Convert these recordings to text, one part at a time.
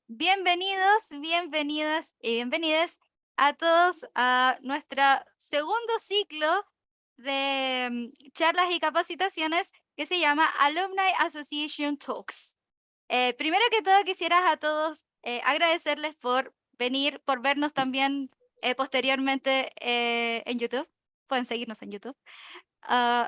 Bienvenidos, bienvenidas y bienvenides a todos a nuestro segundo ciclo de charlas y capacitaciones que se llama Alumni Association Talks. Primero que todo, quisiera a todos agradecerles por venir, por vernos también posteriormente en YouTube. Pueden seguirnos en YouTube.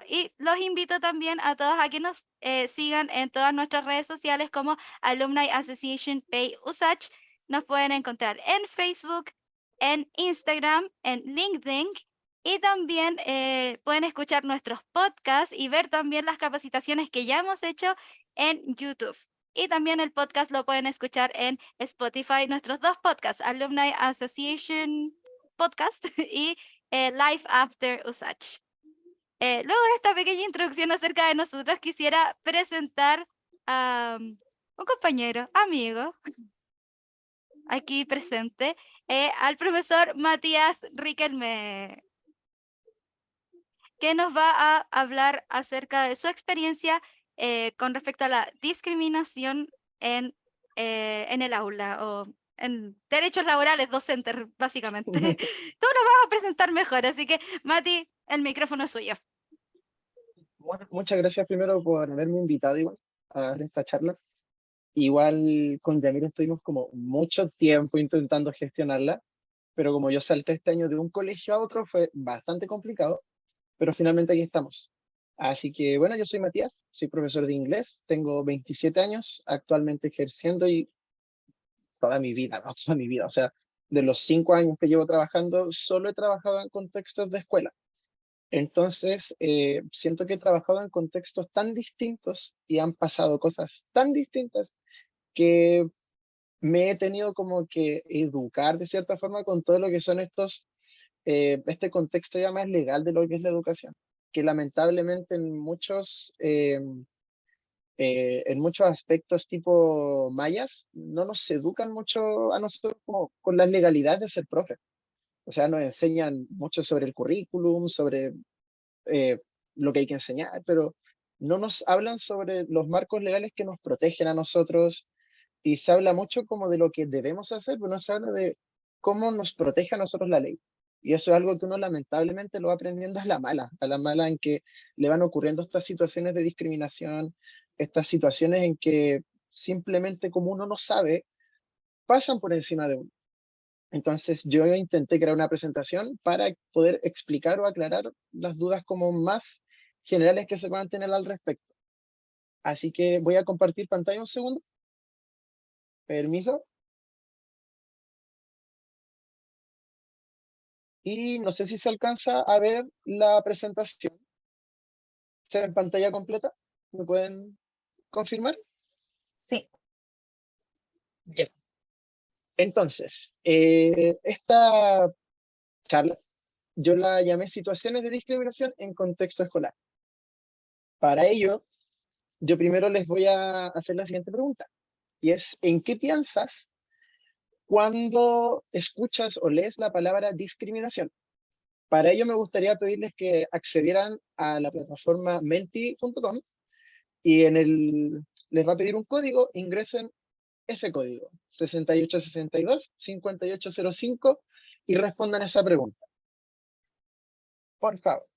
Y los invito también a todos a que nos sigan en todas nuestras redes sociales como Alumni Association Pay Usach. Nos pueden encontrar en Facebook, en Instagram, en LinkedIn y también pueden escuchar nuestros podcasts y ver también las capacitaciones que ya hemos hecho en YouTube. Y también el podcast lo pueden escuchar en Spotify, nuestros dos podcasts, Alumni Association Podcast y Life After Usach. Luego de esta pequeña introducción acerca de nosotros, quisiera presentar a un compañero, amigo, aquí presente, al profesor Matías Riquelme, que nos va a hablar acerca de su experiencia con respecto a la discriminación en el aula o en derechos laborales, docentes, básicamente. Tú nos vas a presentar mejor, así que, Mati, el micrófono es suyo. Bueno, muchas gracias primero por haberme invitado igual a dar esta charla. Igual con Yamir estuvimos como mucho tiempo intentando gestionarla, pero como yo salté este año de un colegio a otro fue bastante complicado, pero finalmente aquí estamos. Así que bueno, yo soy Matías, soy profesor de inglés, tengo 27 años, actualmente ejerciendo y toda mi vida, ¿no? Toda mi vida, o sea, de los 5 años que llevo trabajando, solo he trabajado en contextos de escuela. Entonces, siento que he trabajado en contextos tan distintos y han pasado cosas tan distintas que me he tenido como que educar de cierta forma con todo lo que son este contexto ya más legal de lo que es la educación, que lamentablemente en muchos aspectos tipo mayas no nos educan mucho a nosotros como con las legalidades de ser profe. O sea, nos enseñan mucho sobre el currículum, sobre eh, lo que hay que enseñar, pero no nos hablan sobre los marcos legales que nos protegen a nosotros y se habla mucho como de lo que debemos hacer, pero no se habla de cómo nos protege a nosotros la ley. Y eso es algo que uno lamentablemente lo va aprendiendo a la mala en que le van ocurriendo estas situaciones de discriminación, estas situaciones en que simplemente como uno no sabe, pasan por encima de uno. Entonces yo intenté crear una presentación para poder explicar o aclarar las dudas como más generales que se puedan tener al respecto. Así que voy a compartir pantalla un segundo. Permiso. Y no sé si se alcanza a ver la presentación. ¿Se ve en pantalla completa? ¿Me pueden confirmar? Sí. Bien. Entonces, esta charla yo la llamé Situaciones de discriminación en contexto escolar. Para ello, yo primero les voy a hacer la siguiente pregunta. Y es, ¿en qué piensas cuando escuchas o lees la palabra discriminación? Para ello me gustaría pedirles que accedieran a la plataforma menti.com y les va a pedir un código, ingresen ese código, 6862-5805, y respondan esa pregunta, por favor.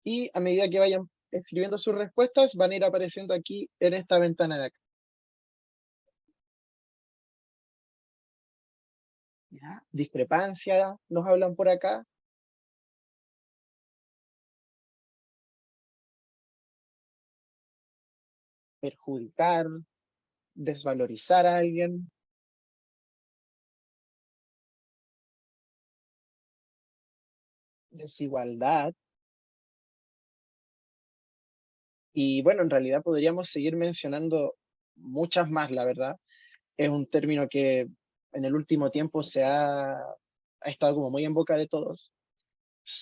Y a medida que vayan escribiendo sus respuestas, van a ir apareciendo aquí en esta ventana de acá. ¿Ya? Discrepancia, nos hablan por acá. Perjudicar, desvalorizar a alguien, desigualdad. Y bueno, en realidad podríamos seguir mencionando muchas más, la verdad. Es un término que en el último tiempo ha estado como muy en boca de todos.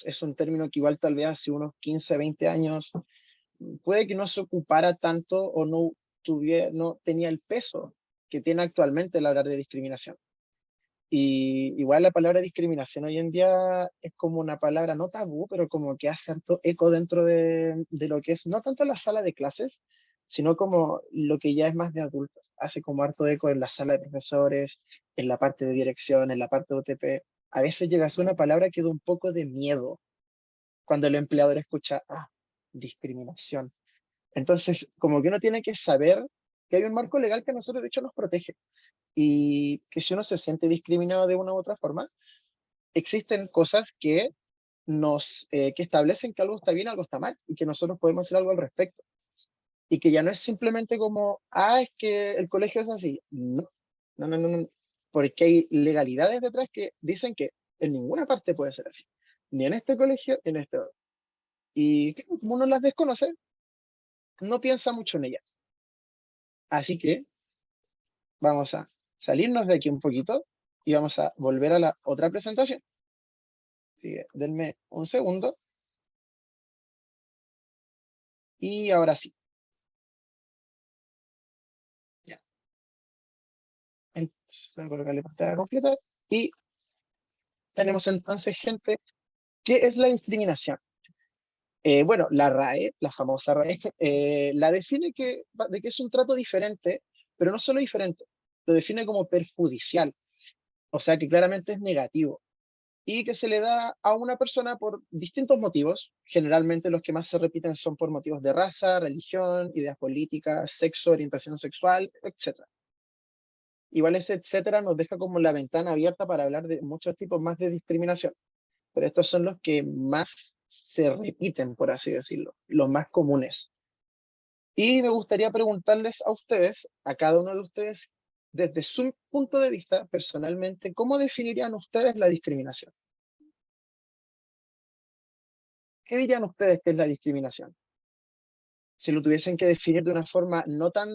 Es un término que igual tal vez hace unos 15, 20 años puede que no se ocupara tanto o no tenía el peso que tiene actualmente el hablar de discriminación. Y igual la palabra discriminación hoy en día es como una palabra no tabú, pero como que hace harto eco dentro de lo que es, no tanto la sala de clases, sino como lo que ya es más de adultos. Hace como harto eco en la sala de profesores, en la parte de dirección, en la parte de UTP. A veces llega a ser una palabra que da un poco de miedo cuando el empleador escucha, discriminación. Entonces, como que uno tiene que saber que hay un marco legal que a nosotros de hecho nos protege y que si uno se siente discriminado de una u otra forma, existen cosas que que establecen que algo está bien, algo está mal, y que nosotros podemos hacer algo al respecto. Y que ya no es simplemente como, es que el colegio es así. No, no, no, no, no. Porque hay legalidades detrás que dicen que en ninguna parte puede ser así. Ni en este colegio, ni en este otro. Y claro, como uno las desconoce, no piensa mucho en ellas. Así que vamos a salirnos de aquí un poquito y vamos a volver a la otra presentación. Así que denme un segundo. Y ahora sí. Ya. Entonces, voy a colocarle pantalla completa. Y tenemos entonces, gente, ¿qué es la discriminación? Bueno, la RAE, la famosa RAE, la define de que es un trato diferente, pero no solo diferente, lo define como perjudicial, o sea que claramente es negativo, y que se le da a una persona por distintos motivos. Generalmente los que más se repiten son por motivos de raza, religión, ideas políticas, sexo, orientación sexual, etc. Igual ese etcétera nos deja como la ventana abierta para hablar de muchos tipos más de discriminación, pero estos son los que más se repiten, por así decirlo, los más comunes. Y me gustaría preguntarles a ustedes, a cada uno de ustedes, desde su punto de vista, personalmente, ¿cómo definirían ustedes la discriminación? ¿Qué dirían ustedes que es la discriminación? Si lo tuviesen que definir de una forma no tan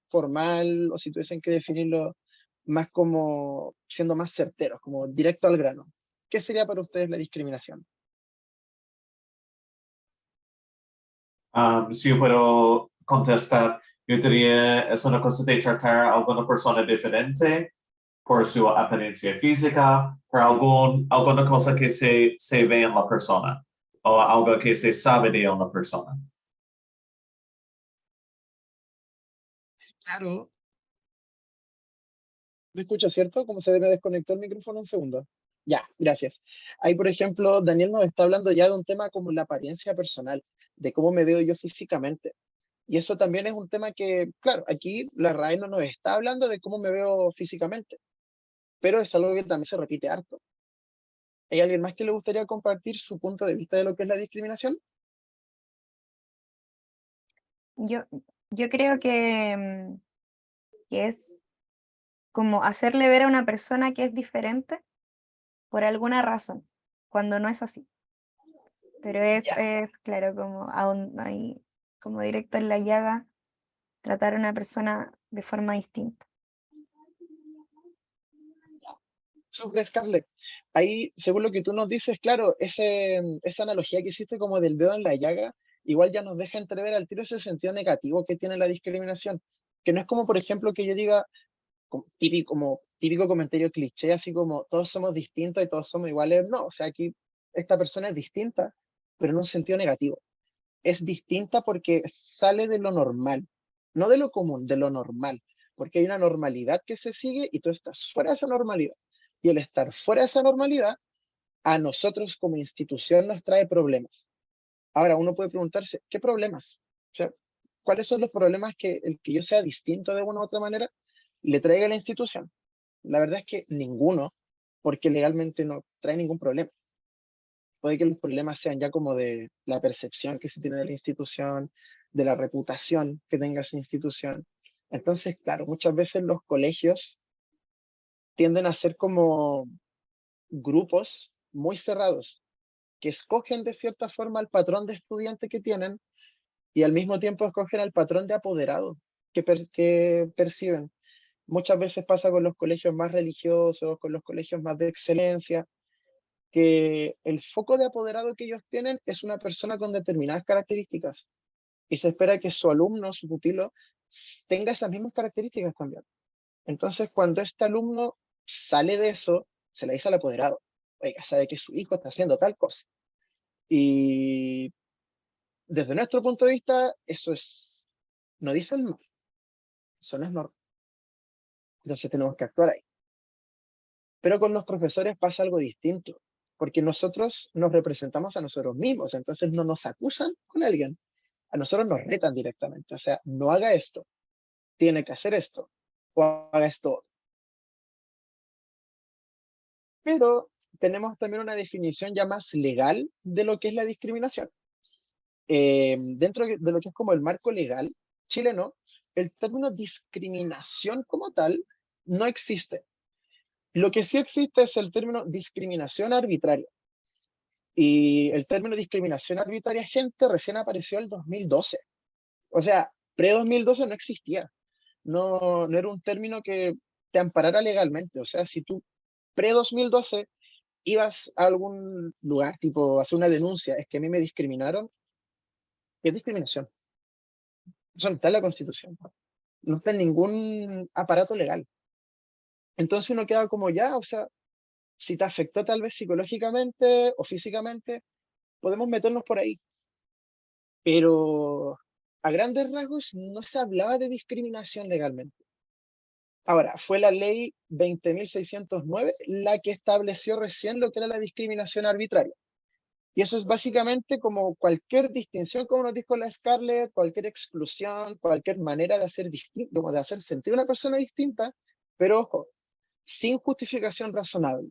formal o si tuviesen que definirlo más como siendo más certeros, como directo al grano. ¿Qué sería para ustedes la discriminación? Si yo puedo contestar, yo diría es una cosa de tratar a alguna persona diferente por su apariencia física, por alguna cosa que se ve en la persona o algo que se sabe de una persona. Claro. ¿Me escucho, cierto? ¿Cómo se me desconectó el micrófono un segundo? Ya, gracias. Ahí, por ejemplo, Daniel nos está hablando ya de un tema como la apariencia personal, de cómo me veo yo físicamente. Y eso también es un tema que, claro, aquí la RAE no nos está hablando de cómo me veo físicamente, pero es algo que también se repite harto. ¿Hay alguien más que le gustaría compartir su punto de vista de lo que es la discriminación? Yo, yo creo que es como hacerle ver a una persona que es diferente por alguna razón, cuando no es así. Pero Ya. es claro, como aún ahí, como directo en la llaga, tratar a una persona de forma distinta. Súper, Scarlett. Ahí, según lo que tú nos dices, claro, esa analogía que hiciste como del dedo en la llaga, igual ya nos deja entrever al tiro ese sentido negativo que tiene la discriminación. Que no es como, por ejemplo, que yo diga, como típico comentario cliché, así como todos somos distintos y todos somos iguales. No, o sea, aquí esta persona es distinta, pero en un sentido negativo. Es distinta porque sale de lo normal, no de lo común, de lo normal, porque hay una normalidad que se sigue y tú estás fuera de esa normalidad. Y el estar fuera de esa normalidad, a nosotros como institución nos trae problemas. Ahora, uno puede preguntarse, ¿qué problemas? O sea, ¿cuáles son los problemas que el que yo sea distinto de una u otra manera le traiga a la institución? La verdad es que ninguno, porque legalmente no trae ningún problema. Puede que los problemas sean ya como de la percepción que se tiene de la institución, de la reputación que tenga esa institución. Entonces, claro, muchas veces los colegios tienden a ser como grupos muy cerrados, que escogen de cierta forma el patrón de estudiante que tienen y al mismo tiempo escogen el patrón de apoderado que perciben. Muchas veces pasa con los colegios más religiosos, con los colegios más de excelencia, que el foco de apoderado que ellos tienen es una persona con determinadas características. y se espera que su alumno, su pupilo, tenga esas mismas características también. Entonces, cuando este alumno sale de eso, se le dice al apoderado, oiga, sabe que su hijo está haciendo tal cosa. Y desde nuestro punto de vista, eso no dice el mal, eso no es normal. Entonces tenemos que actuar ahí. Pero con los profesores pasa algo distinto, porque nosotros nos representamos a nosotros mismos, entonces no nos acusan con alguien, a nosotros nos retan directamente, o sea, no haga esto, tiene que hacer esto, o haga esto. Pero tenemos también una definición ya más legal de lo que es la discriminación. Dentro de lo que es como el marco legal chileno, el término discriminación como tal no existe. Lo que sí existe es el término discriminación arbitraria. Y el término discriminación arbitraria, gente, recién apareció el 2012. O sea, pre-2012 no existía. No era un término que te amparara legalmente. O sea, si tú pre-2012 ibas a algún lugar, tipo, a hacer una denuncia, es que a mí me discriminaron, es discriminación. Eso no está en la Constitución. No está en ningún aparato legal. Entonces uno queda como ya, o sea, si te afectó tal vez psicológicamente o físicamente, podemos meternos por ahí. Pero a grandes rasgos no se hablaba de discriminación legalmente. Ahora, fue la ley 20.609 la que estableció recién lo que era la discriminación arbitraria. Y eso es básicamente como cualquier distinción, como nos dijo la Scarlett, cualquier exclusión, cualquier manera de hacer distinto, como de hacer sentir a una persona distinta, pero ojo, sin justificación razonable.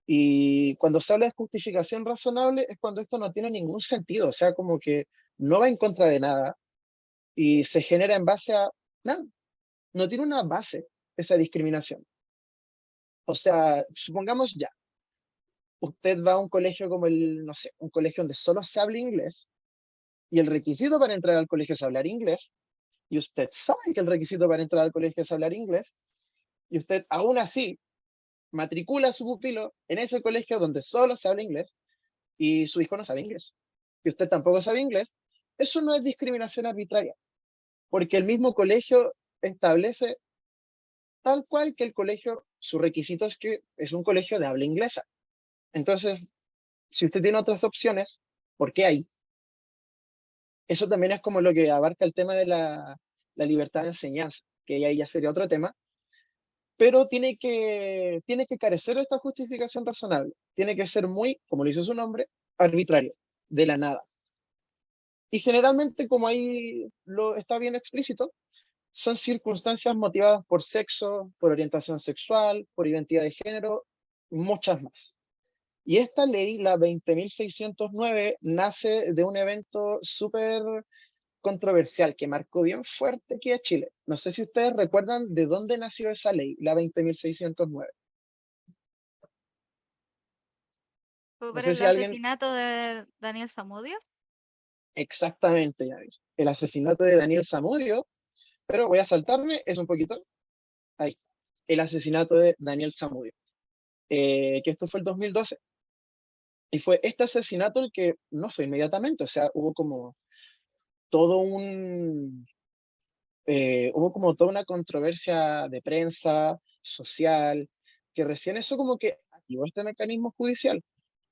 Y cuando se habla de justificación razonable es cuando esto no tiene ningún sentido, o sea, como que no va en contra de nada y se genera en base a nada, no tiene una base esa discriminación. O sea, supongamos ya, usted va a un colegio como no sé, un colegio donde solo se habla inglés y el requisito para entrar al colegio es hablar inglés y usted sabe que el requisito para entrar al colegio es hablar inglés y usted aún así matricula a su pupilo en ese colegio donde solo se habla inglés y su hijo no sabe inglés y usted tampoco sabe inglés, eso no es discriminación arbitraria, porque el mismo colegio establece tal cual que el colegio, su requisito es que es un colegio de habla inglesa. Entonces, si usted tiene otras opciones, ¿por qué hay? Eso también es como lo que abarca el tema de la libertad de enseñanza, que ahí ya sería otro tema, pero tiene que carecer de esta justificación razonable. Tiene que ser muy, como lo dice su nombre, arbitrario, de la nada. Y generalmente, como ahí lo está bien explícito, son circunstancias motivadas por sexo, por orientación sexual, por identidad de género, muchas más. Y esta ley, la 20.609, nace de un evento súper controversial que marcó bien fuerte aquí a Chile. No sé si ustedes recuerdan de dónde nació esa ley, la 20.609. ¿Fue No por sé el si alguien asesinato de Daniel Zamudio? exactamente, ya ves, el asesinato de Daniel Zamudio, pero voy a saltarme, es un poquito, ahí, el asesinato de Daniel Zamudio, que esto fue el 2012. Y fue este asesinato el que no fue inmediatamente, o sea, todo un, hubo como toda una controversia de prensa, social, que recién eso como que activó este mecanismo judicial.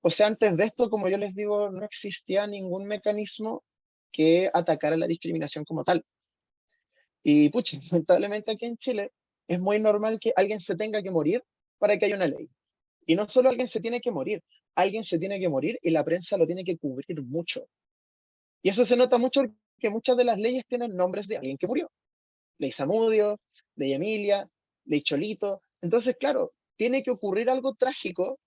O sea, antes de esto, como yo les digo, no existía ningún mecanismo que atacara la discriminación como tal. Y pucha, lamentablemente aquí en Chile es muy normal que alguien se tenga que morir para que haya una ley. Y no solo alguien se tiene que morir, alguien se tiene que morir y la prensa lo tiene que cubrir mucho. Y eso se nota mucho porque muchas de las leyes tienen nombres de alguien que murió. Ley Zamudio, Ley Emilia, Ley Cholito. Entonces, claro, tiene que ocurrir algo trágico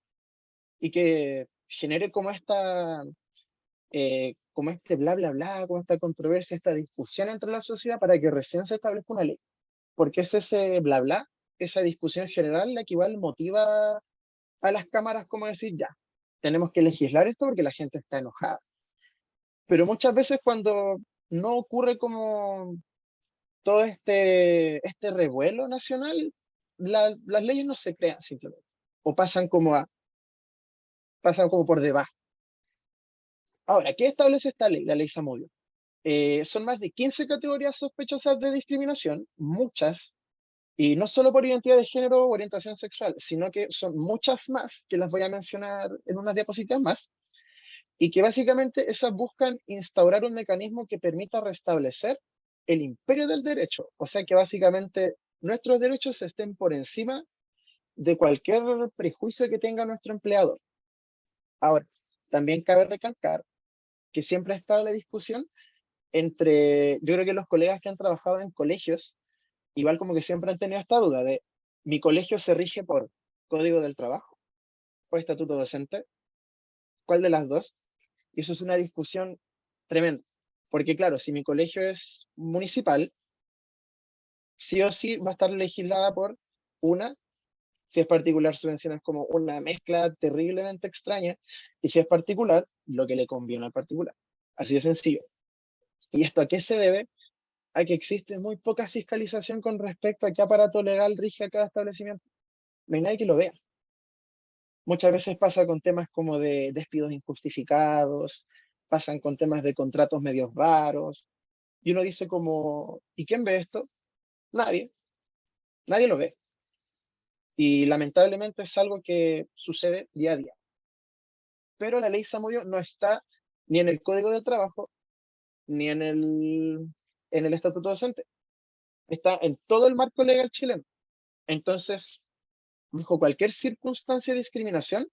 y que genere como este bla, bla, bla, como esta controversia, esta discusión entre la sociedad para que recién se establezca una ley. Porque es ese bla, bla, esa discusión general la que igual motiva a las cámaras como decir, ya, tenemos que legislar esto porque la gente está enojada. Pero muchas veces cuando no ocurre como todo este revuelo nacional, las leyes no se crean simplemente, o pasan como por debajo. Ahora, ¿qué establece esta ley, la ley Zamudio? son más de 15 categorías sospechosas de discriminación, muchas, y no solo por identidad de género o orientación sexual, sino que son muchas más, que las voy a mencionar en unas diapositivas más, y que básicamente esas buscan instaurar un mecanismo que permita restablecer el imperio del derecho, o sea que básicamente nuestros derechos estén por encima de cualquier prejuicio que tenga nuestro empleador. Ahora, también cabe recalcar que siempre ha estado la discusión entre, yo creo que los colegas que han trabajado en colegios, igual como que siempre han tenido esta duda de, ¿mi colegio se rige por Código del Trabajo o Estatuto Docente? ¿Cuál de las dos? Y eso es una discusión tremenda, porque claro, si mi colegio es municipal, sí o sí va a estar legislada por una. Si es particular, subvenciones como una mezcla terriblemente extraña. Y si es particular, lo que le conviene al particular. Así de sencillo. ¿Y esto a qué se debe? A que existe muy poca fiscalización con respecto a qué aparato legal rige a cada establecimiento. No hay nadie que lo vea. Muchas veces pasa con temas como de despidos injustificados, pasan con temas de contratos medios raros. Y uno dice como, ¿y quién ve esto? Nadie. Nadie lo ve. Y lamentablemente es algo que sucede día a día. Pero la ley Zamudio no está ni en el Código del Trabajo, ni en el Estatuto Docente. Está en todo el marco legal chileno. Entonces, bajo cualquier circunstancia de discriminación,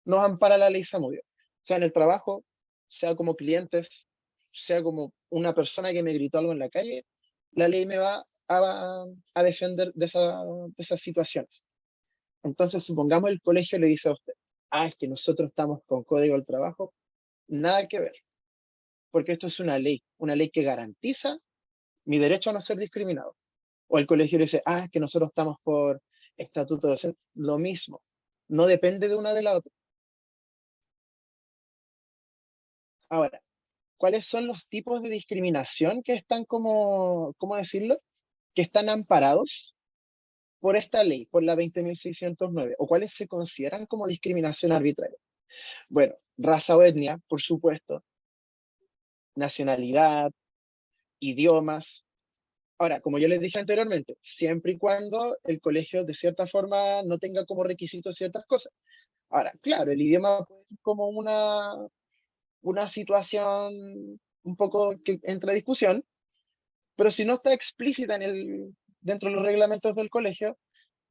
nos ampara la ley Zamudio. Sea en el trabajo, sea como clientes, sea como una persona que me gritó algo en la calle, la ley me va a defender de esas situaciones. Entonces, supongamos el colegio le dice a usted, es que nosotros estamos con Código del Trabajo, nada que ver, porque esto es una ley que garantiza mi derecho a no ser discriminado. O el colegio le dice, es que nosotros estamos por estatuto docente, lo mismo, no depende de una de la otra. Ahora, ¿cuáles son los tipos de discriminación que están ¿cómo decirlo? Que están amparados por esta ley, por la 20.609, o cuáles se consideran como discriminación arbitraria. Bueno, raza o etnia, por supuesto, nacionalidad, idiomas. Ahora, como yo les dije anteriormente, siempre y cuando el colegio de cierta forma no tenga como requisito ciertas cosas. Ahora, claro, el idioma puede ser como una situación un poco que entra a discusión, pero si no está explícita dentro de los reglamentos del colegio,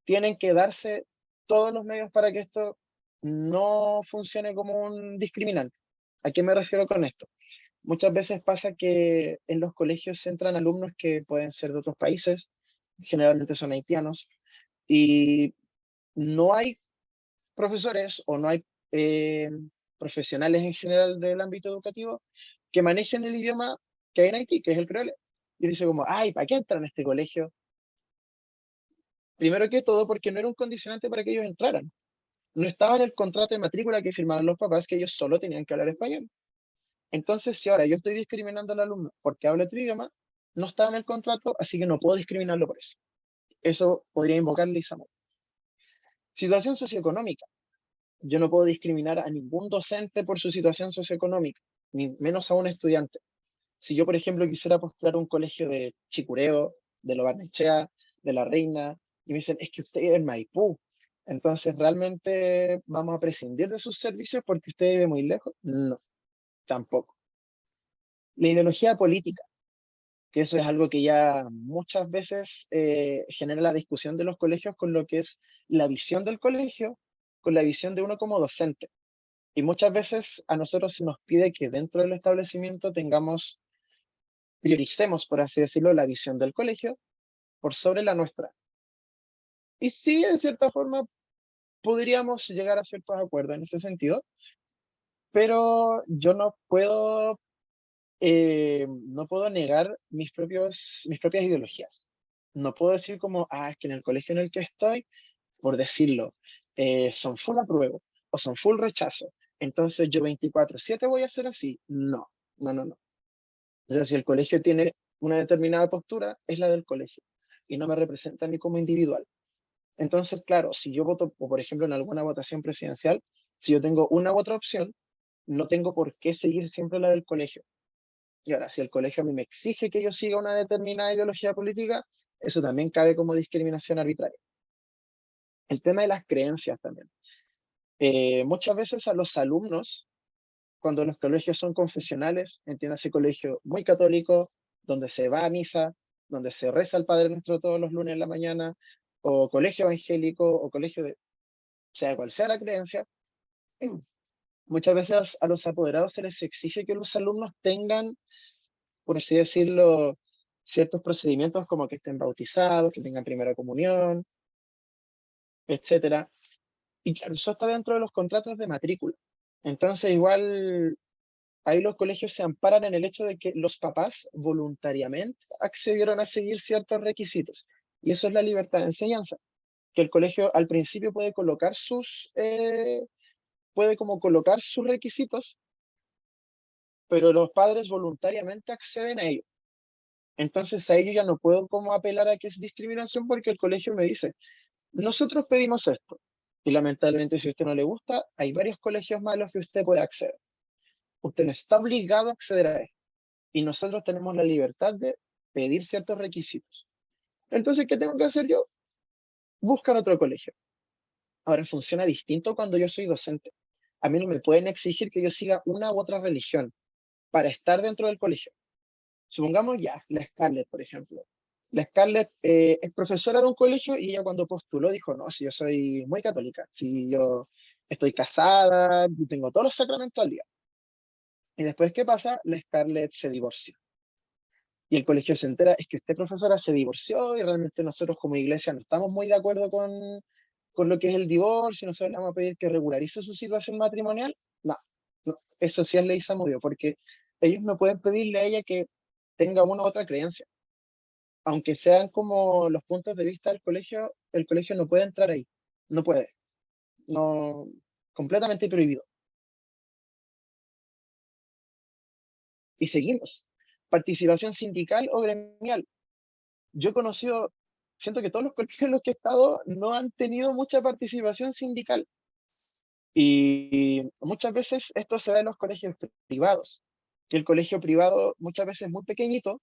tienen que darse todos los medios para que esto no funcione como un discriminante. ¿A qué me refiero con esto? Muchas veces pasa que en los colegios entran alumnos que pueden ser de otros países, generalmente son haitianos, y no hay profesores o no hay profesionales en general del ámbito educativo que manejen el idioma que hay en Haití, que es el creole. Y dice como, ¿para qué entran a este colegio? Primero que todo, porque no era un condicionante para que ellos entraran. No estaba en el contrato de matrícula que firmaron los papás que ellos solo tenían que hablar español. Entonces, si ahora yo estoy discriminando al alumno porque habla otro idioma, no está en el contrato, así que no puedo discriminarlo por eso. Eso podría invocar ley Zamudio. Situación socioeconómica. Yo no puedo discriminar a ningún docente por su situación socioeconómica, ni menos a un estudiante. Si yo, por ejemplo, quisiera postular un colegio de Chicureo, de Lo Barnechea, de La Reina, y me dicen, es que usted vive en Maipú, entonces realmente vamos a prescindir de sus servicios porque usted vive muy lejos. No, tampoco. La ideología política, que eso es algo que ya muchas veces genera la discusión de los colegios con lo que es la visión del colegio, con la visión de uno como docente. Y muchas veces a nosotros se nos pide que dentro del establecimiento prioricemos, por así decirlo, la visión del colegio por sobre la nuestra. Y sí, de cierta forma, podríamos llegar a ciertos acuerdos en ese sentido, pero yo no puedo negar mis propias ideologías. No puedo decir como, es que en el colegio en el que estoy, por decirlo, son full apruebo o son full rechazo. Entonces yo 24/7 voy a ser así. No, no, no, no. O sea, si el colegio tiene una determinada postura, es la del colegio y no me representa a mí como individual. Entonces, claro, si yo voto, o por ejemplo en alguna votación presidencial, si yo tengo una u otra opción, no tengo por qué seguir siempre la del colegio. Y ahora, si el colegio a mí me exige que yo siga una determinada ideología política, eso también cabe como discriminación arbitraria. El tema de las creencias también. Muchas veces a los alumnos, cuando los colegios son confesionales, entiéndase colegio muy católico, donde se va a misa, donde se reza al Padre Nuestro todos los lunes en la mañana, o colegio evangélico, o colegio de, sea cual sea la creencia, muchas veces a los apoderados se les exige que los alumnos tengan, por así decirlo, ciertos procedimientos como que estén bautizados, que tengan primera comunión, etcétera. Y claro, eso está dentro de los contratos de matrícula. Entonces, igual, ahí los colegios se amparan en el hecho de que los papás voluntariamente accedieron a seguir ciertos requisitos. Y eso es la libertad de enseñanza, que el colegio al principio puede colocar puede como colocar sus requisitos, pero los padres voluntariamente acceden a ello. Entonces a ello ya no puedo como apelar a que es discriminación porque el colegio me dice, nosotros pedimos esto. Y lamentablemente si a usted no le gusta, hay varios colegios más a los que usted puede acceder. Usted no está obligado a acceder a esto. Y nosotros tenemos la libertad de pedir ciertos requisitos. Entonces, ¿qué tengo que hacer yo? Buscar otro colegio. Ahora funciona distinto cuando yo soy docente. A mí no me pueden exigir que yo siga una u otra religión para estar dentro del colegio. Supongamos ya, la Scarlett, por ejemplo. La Scarlett es profesora de un colegio y ella cuando postuló dijo, no, si yo soy muy católica, si yo estoy casada, tengo todos los sacramentos al día. Y después, ¿qué pasa? La Scarlett se divorció. Y el colegio se entera, es que usted, profesora, se divorció y realmente nosotros como iglesia no estamos muy de acuerdo con lo que es el divorcio, nosotros le vamos a pedir que regularice su situación matrimonial. No, no, eso sí es ley Samudio, porque ellos no pueden pedirle a ella que tenga una u otra creencia. Aunque sean como los puntos de vista del colegio, el colegio no puede entrar ahí. No puede. No, completamente prohibido. Y seguimos. Participación sindical o gremial. Yo he conocido, siento que todos los colegios en los que he estado no han tenido mucha participación sindical. Y muchas veces esto se da en los colegios privados, que el colegio privado muchas veces es muy pequeñito,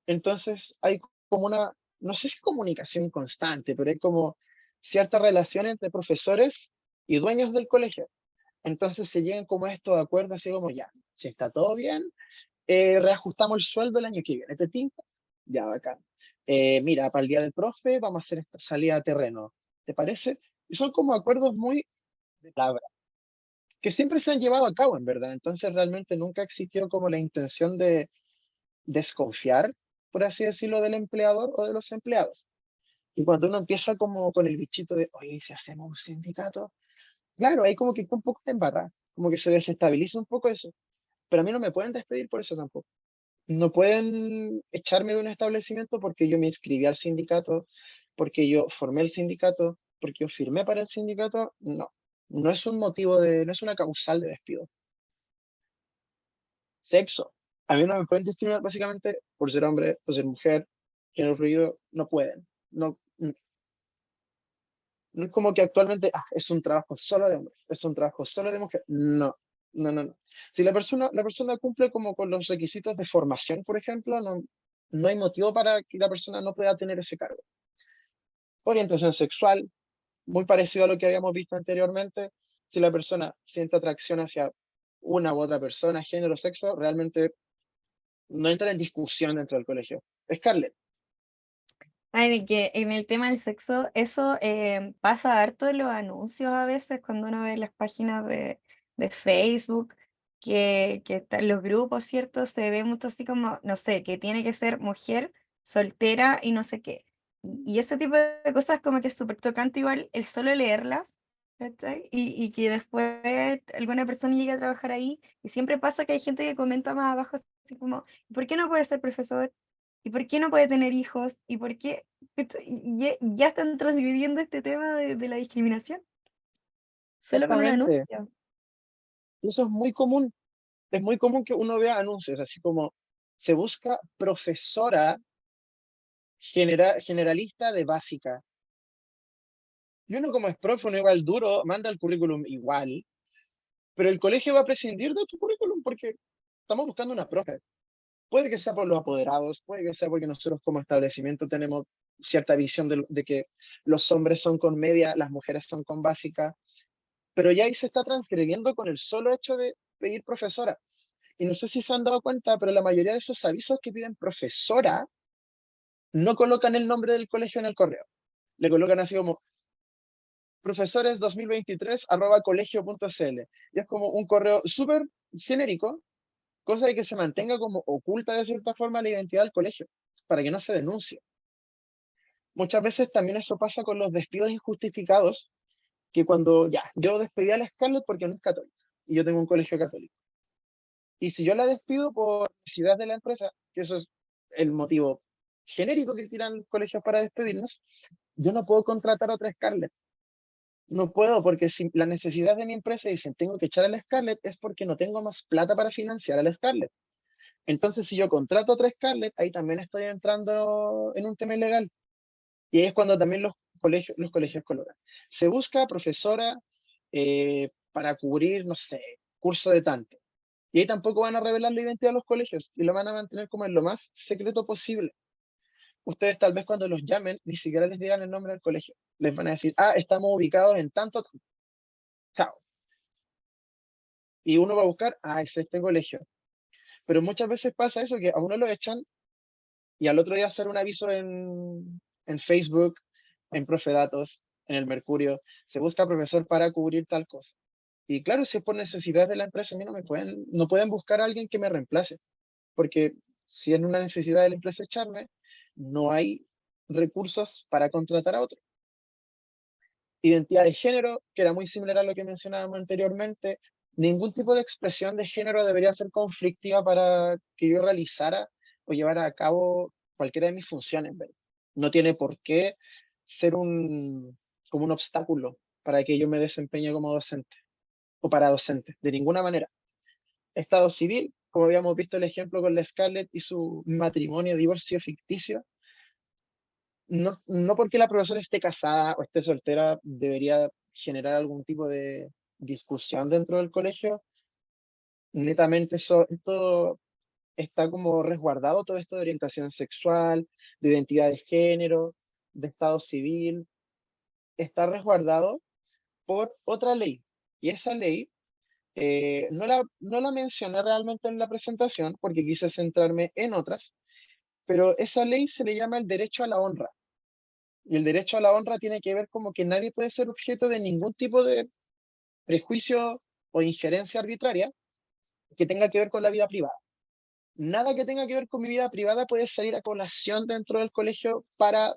entonces hay como una, no sé si comunicación constante, pero hay como cierta relación entre profesores y dueños del colegio. Entonces se llegan como a estos acuerdos, así como ya, si está todo bien, reajustamos el sueldo el año que viene, ¿te tinca? Ya, bacán. Mira, para el día del profe vamos a hacer esta salida a terreno, ¿te parece? Y son como acuerdos muy de palabra, que siempre se han llevado a cabo, en verdad. Entonces realmente nunca existió como la intención de desconfiar, por así decirlo, del empleador o de los empleados. Y cuando uno empieza como con el bichito de, oye, ¿y si hacemos un sindicato? Claro, ahí como que está un poco embarrada, como que se desestabiliza un poco eso. Pero a mí no me pueden despedir por eso tampoco. No pueden echarme de un establecimiento porque yo me inscribí al sindicato, porque yo formé el sindicato, porque yo firmé para el sindicato. No, no es un motivo no es una causal de despido. Sexo. A mí no me pueden discriminar básicamente por ser hombre, por ser mujer, género fluido, no pueden. No, no es como que actualmente es un trabajo solo de hombres, es un trabajo solo de mujeres. No, no, no, no. Si la persona cumple como con los requisitos de formación, por ejemplo, no, no hay motivo para que la persona no pueda tener ese cargo. Orientación sexual, muy parecido a lo que habíamos visto anteriormente. Si la persona siente atracción hacia una u otra persona, género, sexo, realmente no entra en discusión dentro del colegio. Scarlett. Ay, que en el tema del sexo, eso pasa harto en los anuncios a veces cuando uno ve las páginas de Facebook, que están los grupos, ¿cierto? Se ve mucho así como, no sé, que tiene que ser mujer, soltera y no sé qué. Y ese tipo de cosas como que es súper tocante igual el solo leerlas, ¿cachai? Y que después alguna persona llegue a trabajar ahí y siempre pasa que hay gente que comenta más abajo así como, ¿por qué no puede ser profesor? ¿Y por qué no puede tener hijos? ¿Y por qué? Ya están transgrediendo este tema de la discriminación, solo con un Exactamente. anuncio. Eso es muy común que uno vea anuncios, así como se busca profesora generalista de básica. Y uno como es profe, uno igual duro, manda el currículum igual, pero el colegio va a prescindir de tu currículum porque estamos buscando una profe. Puede que sea por los apoderados, puede que sea porque nosotros como establecimiento tenemos cierta visión de que los hombres son con media, las mujeres son con básica, pero ya ahí se está transgrediendo con el solo hecho de pedir profesora. Y no sé si se han dado cuenta, pero la mayoría de esos avisos que piden profesora no colocan el nombre del colegio en el correo. Le colocan así como profesores2023@colegio.cl. Y es como un correo súper genérico, cosa de que se mantenga como oculta de cierta forma la identidad del colegio, para que no se denuncie. Muchas veces también eso pasa con los despidos injustificados, que cuando ya, yo despedí a la Scarlett porque no es católica, y yo tengo un colegio católico. Y si yo la despido por necesidad de la empresa, que eso es el motivo genérico que tiran colegios para despedirnos, yo no puedo contratar a otra Scarlett. No puedo, porque si la necesidad de mi empresa dicen tengo que echar a la Scarlett, es porque no tengo más plata para financiar a la Scarlett. Entonces, si yo contrato a otra Scarlett, ahí también estoy entrando en un tema ilegal. Y ahí es cuando también los colegios colocan. Se busca profesora para cubrir, no sé, curso de tanto. Y ahí tampoco van a revelar la identidad de los colegios y lo van a mantener como en lo más secreto posible. Ustedes tal vez cuando los llamen ni siquiera les digan el nombre del colegio. Les van a decir, ah, estamos ubicados en tanto. Chao. Y uno va a buscar, ah, es este colegio. Pero muchas veces pasa eso, que a uno lo echan y al otro día hacer un aviso en Facebook, en Profedatos, en el Mercurio, se busca profesor para cubrir tal cosa. Y claro, si es por necesidad de la empresa, a mí no pueden buscar a alguien que me reemplace, porque si es una necesidad de la empresa echarme, no hay recursos para contratar a otro. Identidad de género, que era muy similar a lo que mencionábamos anteriormente, ningún tipo de expresión de género debería ser conflictiva para que yo realizara o llevara a cabo cualquiera de mis funciones, ¿verdad? No tiene por qué ser como un obstáculo para que yo me desempeñe como docente o para docente, de ninguna manera. Estado civil, como habíamos visto el ejemplo con la Scarlett y su matrimonio, divorcio ficticio, no porque la profesora esté casada o esté soltera debería generar algún tipo de discusión dentro del colegio. Netamente esto está como resguardado, todo esto de orientación sexual, de identidad de género, de estado civil, está resguardado por otra ley. Y esa ley no la mencioné realmente en la presentación porque quise centrarme en otras, pero esa ley se le llama el derecho a la honra. Y el derecho a la honra tiene que ver como que nadie puede ser objeto de ningún tipo de prejuicio o injerencia arbitraria que tenga que ver con la vida privada. Nada que tenga que ver con mi vida privada puede salir a colación dentro del colegio para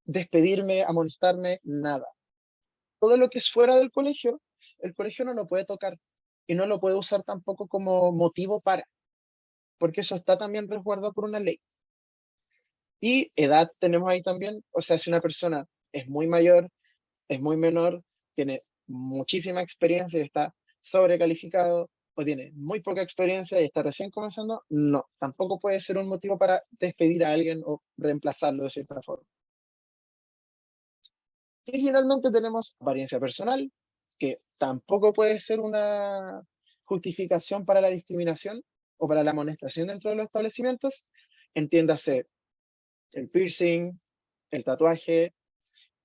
despedirme, amonestarme, nada. Todo lo que es fuera del colegio, el colegio no lo puede tocar y no lo puede usar tampoco como motivo para, porque eso está también resguardado por una ley. Y edad tenemos ahí también, o sea, si una persona es muy mayor, es muy menor, tiene muchísima experiencia y está sobrecalificado, o tiene muy poca experiencia y está recién comenzando, no, tampoco puede ser un motivo para despedir a alguien o reemplazarlo de cierta forma. Y finalmente tenemos apariencia personal, que tampoco puede ser una justificación para la discriminación o para la amonestación dentro de los establecimientos. Entiéndase el piercing, el tatuaje,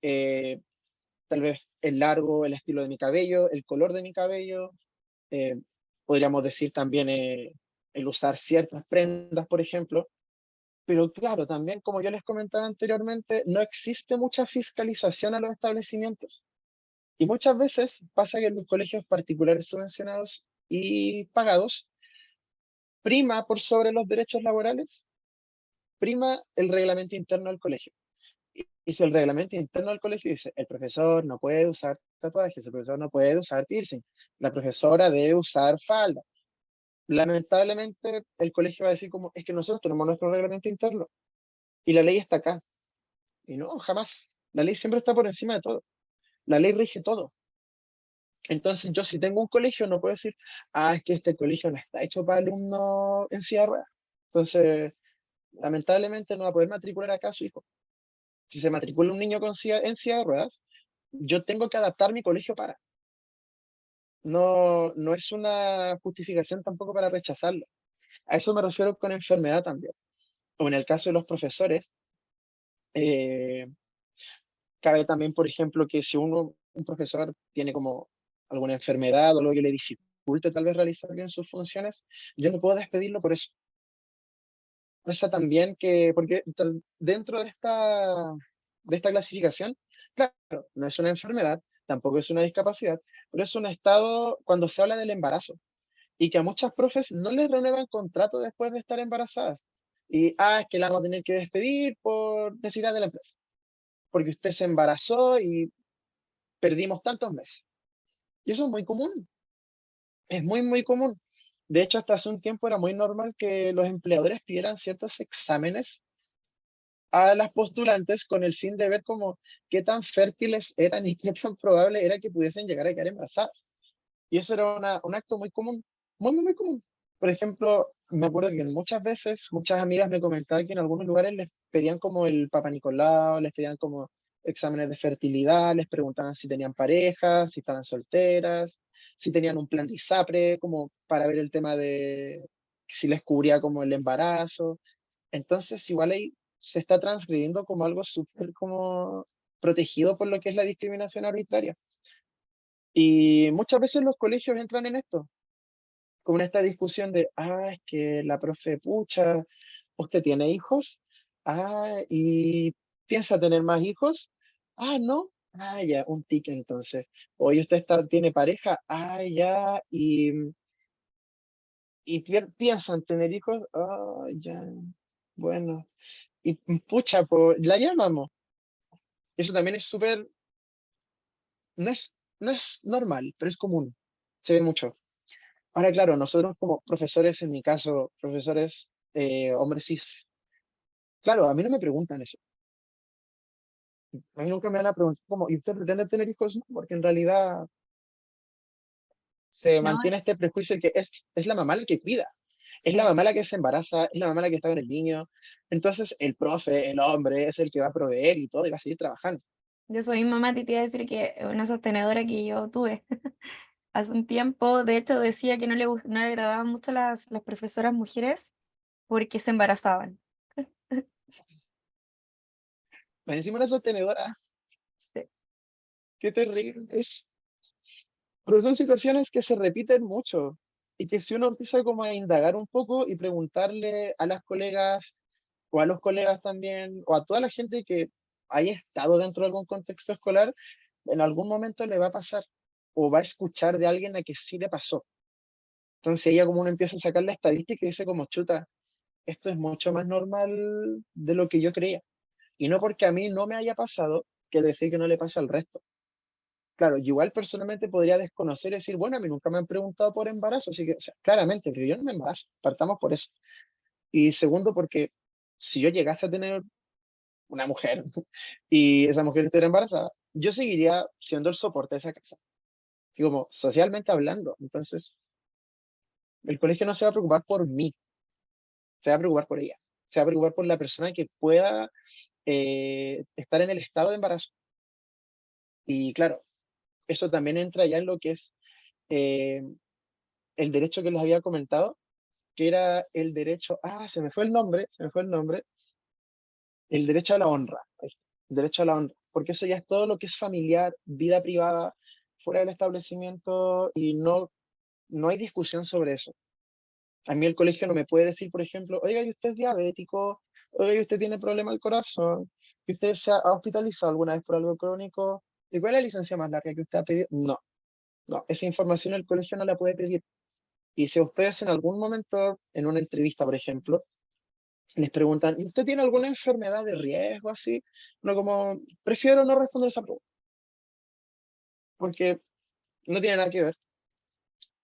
tal vez el largo, el estilo de mi cabello, el color de mi cabello, eh, podríamos decir también el usar ciertas prendas, por ejemplo. Pero claro, también como yo les comentaba anteriormente, no existe mucha fiscalización a los establecimientos. Y muchas veces pasa que en los colegios particulares subvencionados y pagados, prima por sobre los derechos laborales, prima el reglamento interno del colegio. Y si el reglamento interno del colegio dice, el profesor no puede usar tatuajes, el profesor no puede usar piercing, la profesora debe usar falda. Lamentablemente el colegio va a decir como, es que nosotros tenemos nuestro reglamento interno y la ley está acá. Y no, jamás. La ley siempre está por encima de todo. La ley rige todo. Entonces yo si tengo un colegio no puedo decir, ah, es que este colegio no está hecho para alumnos en silla de ruedas. Entonces, lamentablemente no va a poder matricular acá a su hijo. Si se matricula un niño en silla de ruedas, yo tengo que adaptar mi colegio para. No es una justificación tampoco para rechazarlo. A eso me refiero con enfermedad también. O en el caso de los profesores, eh, cabe también, por ejemplo, que si un profesor tiene como alguna enfermedad o algo que le dificulte tal vez realizar bien sus funciones, yo no puedo despedirlo por eso. Esa también que, porque dentro de esta clasificación, claro, no es una enfermedad, tampoco es una discapacidad, pero es un estado cuando se habla del embarazo y que a muchas profes no les renuevan contrato después de estar embarazadas. Y, es que la vamos a tener que despedir por necesidad de la empresa, porque usted se embarazó y perdimos tantos meses. Y eso es muy común, es muy, muy común. De hecho, hasta hace un tiempo era muy normal que los empleadores pidieran ciertos exámenes a las postulantes con el fin de ver como qué tan fértiles eran y qué tan probable era que pudiesen llegar a quedar embarazadas. Y eso era un acto muy común, muy, muy, muy común. Por ejemplo, me acuerdo que muchas veces, muchas amigas me comentaban que en algunos lugares les pedían como el Papa Nicolau, les pedían como exámenes de fertilidad, les preguntaban si tenían parejas, si estaban solteras, si tenían un plan de ISAPRE, como para ver el tema de si les cubría como el embarazo. Entonces, igual ahí se está transgrediendo como algo súper como protegido por lo que es la discriminación arbitraria. Y muchas veces los colegios entran en esto, como en esta discusión de, es que la profe, pucha, ¿usted tiene hijos? ¿Y piensa tener más hijos? No. Ya, un tic entonces. Oye, ¿usted tiene pareja? Ya. ¿Y piensan tener hijos? Ya. Bueno. Y pucha, pues la llamamos. Eso también es súper, no es normal, pero es común. Se ve mucho. Ahora, claro, nosotros como profesores, en mi caso, profesores hombres cis, claro, a mí no me preguntan eso. A mí nunca me van a preguntar como, ¿y usted pretende tener hijos? No, porque en realidad se No, mantiene este prejuicio de que es la mamá la que cuida, es la sí. mamá la que se embaraza, es la mamá la que está con el niño. Entonces, el profe, el hombre, es el que va a proveer y todo, y va a seguir trabajando. De eso mismo, Mati, te iba a decir que una sostenedora que yo tuve hace un tiempo, de hecho, decía que no le agradaban mucho las profesoras mujeres porque se embarazaban. Me encima una sostenedora, Sí. qué terrible. Pero son situaciones que se repiten mucho y que si uno empieza como a indagar un poco y preguntarle a las colegas o a los colegas también, o a toda la gente que haya estado dentro de algún contexto escolar, en algún momento le va a pasar o va a escuchar de alguien a que sí le pasó. Entonces ella como uno empieza a sacar la estadística y dice como, chuta, esto es mucho más normal de lo que yo creía. Y no porque a mí no me haya pasado, que decir que no le pasa al resto. Claro, yo igual personalmente podría desconocer y decir, bueno, a mí nunca me han preguntado por embarazo, así que, o sea, claramente, pero yo no me embarazo, partamos por eso. Y segundo, porque si yo llegase a tener una mujer y esa mujer estuviera embarazada, yo seguiría siendo el soporte de esa casa, así como socialmente hablando. Entonces, el colegio no se va a preocupar por mí, se va a preocupar por ella, se va a preocupar por la persona que pueda estar en el estado de embarazo. Y claro, eso también entra ya en lo que es eh, el derecho que les había comentado, que era el derecho, se me fue el nombre, el derecho a la honra, ahí está, el derecho a la honra, porque eso ya es todo lo que es familiar, vida privada, fuera del establecimiento y no hay discusión sobre eso. A mí el colegio no me puede decir, por ejemplo, oiga, ¿y usted es diabético? Oiga, ¿y usted tiene problema al corazón? ¿Y usted se ha hospitalizado alguna vez por algo crónico? ¿Y cuál es la licencia más larga que usted ha pedido? No, no, esa información el colegio no la puede pedir. Y si ustedes en algún momento, en una entrevista, por ejemplo, les preguntan, ¿y usted tiene alguna enfermedad de riesgo así? No, como, prefiero no responder esa pregunta, porque no tiene nada que ver.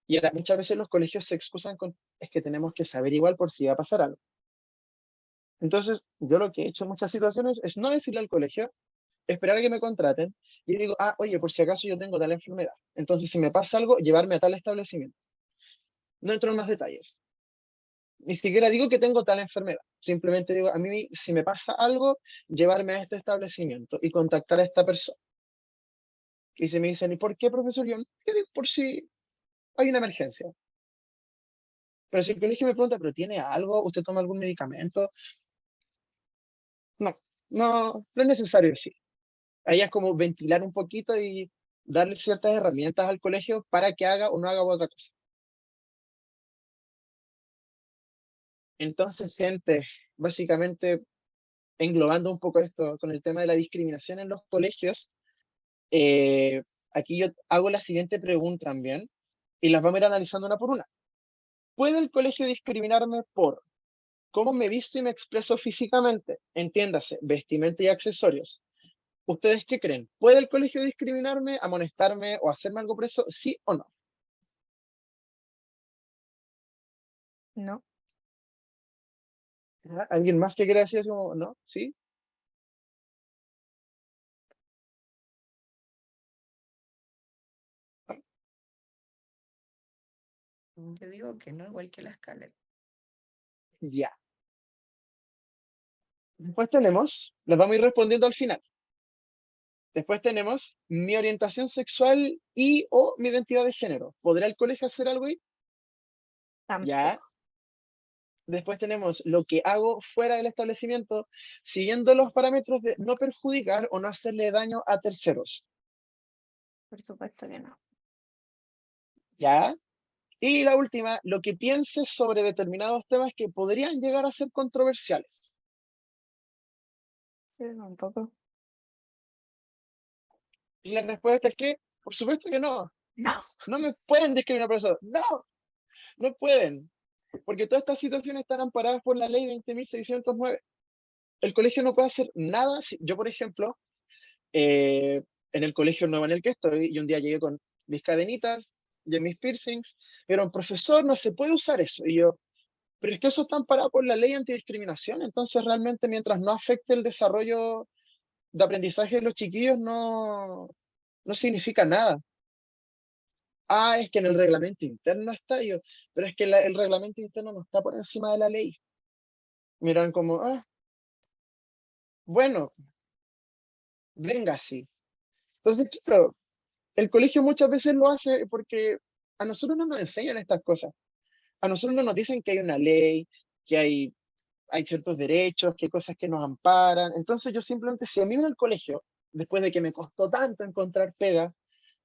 Y ahora, muchas veces los colegios se excusan con, es que tenemos que saber igual por si va a pasar algo. Entonces, yo lo que he hecho en muchas situaciones es no decirle al colegio, esperar a que me contraten, y digo, oye, por si acaso yo tengo tal enfermedad. Entonces, si me pasa algo, llevarme a tal establecimiento. No entro en más detalles. Ni siquiera digo que tengo tal enfermedad. Simplemente digo, a mí, si me pasa algo, llevarme a este establecimiento y contactar a esta persona. Y se me dicen, ¿y por qué, profesor? Yo, ¿qué digo? Por si hay una emergencia. Pero si el colegio me pregunta, ¿pero tiene algo? ¿Usted toma algún medicamento? No, no es necesario decir. Ahí es como ventilar un poquito y darle ciertas herramientas al colegio para que haga o no haga otra cosa. Entonces, gente, básicamente englobando un poco esto con el tema de la discriminación en los colegios, eh, aquí yo hago la siguiente pregunta también y las vamos a ir analizando una por una. ¿Puede el colegio discriminarme por cómo me visto y me expreso físicamente? Entiéndase, vestimenta y accesorios. ¿Ustedes qué creen? ¿Puede el colegio discriminarme, amonestarme o hacerme algo por eso? ¿Sí o no? No, ¿Alguien más que quiera decir eso? ¿No? ¿Sí? Yo digo que no, igual que la Scarlett. Ya. Después tenemos, las vamos a ir respondiendo al final. Después tenemos mi orientación sexual y o mi identidad de género. ¿Podrá el colegio hacer algo ahí? Ya. tampoco. Después tenemos lo que hago fuera del establecimiento, siguiendo los parámetros de no perjudicar o no hacerle daño a terceros. Por supuesto que no. ¿Ya? Y la última, lo que pienses sobre determinados temas que podrían llegar a ser controversiales. Pero tampoco. Y la respuesta es que, por supuesto que no. No. No me pueden discriminar por eso. No, no pueden. Porque todas estas situaciones están amparadas por la ley 20.609. El colegio no puede hacer nada. Yo, por ejemplo, en el colegio nuevo en el que estoy, y un día llegué con mis cadenitas y mis piercings, pero un profesor, no se puede usar eso. Y yo, pero es que eso está amparado por la ley antidiscriminación, entonces realmente mientras no afecte el desarrollo de aprendizaje de los chiquillos, no significa nada. Ah, es que en el reglamento interno está yo, pero es que el reglamento interno no está por encima de la ley. Miran como, bueno, venga así. Entonces, claro, el colegio muchas veces lo hace porque a nosotros no nos enseñan estas cosas. A nosotros no nos dicen que hay una ley, que hay ciertos derechos, que hay cosas que nos amparan. Entonces yo simplemente, si a mí en el colegio, después de que me costó tanto encontrar pega,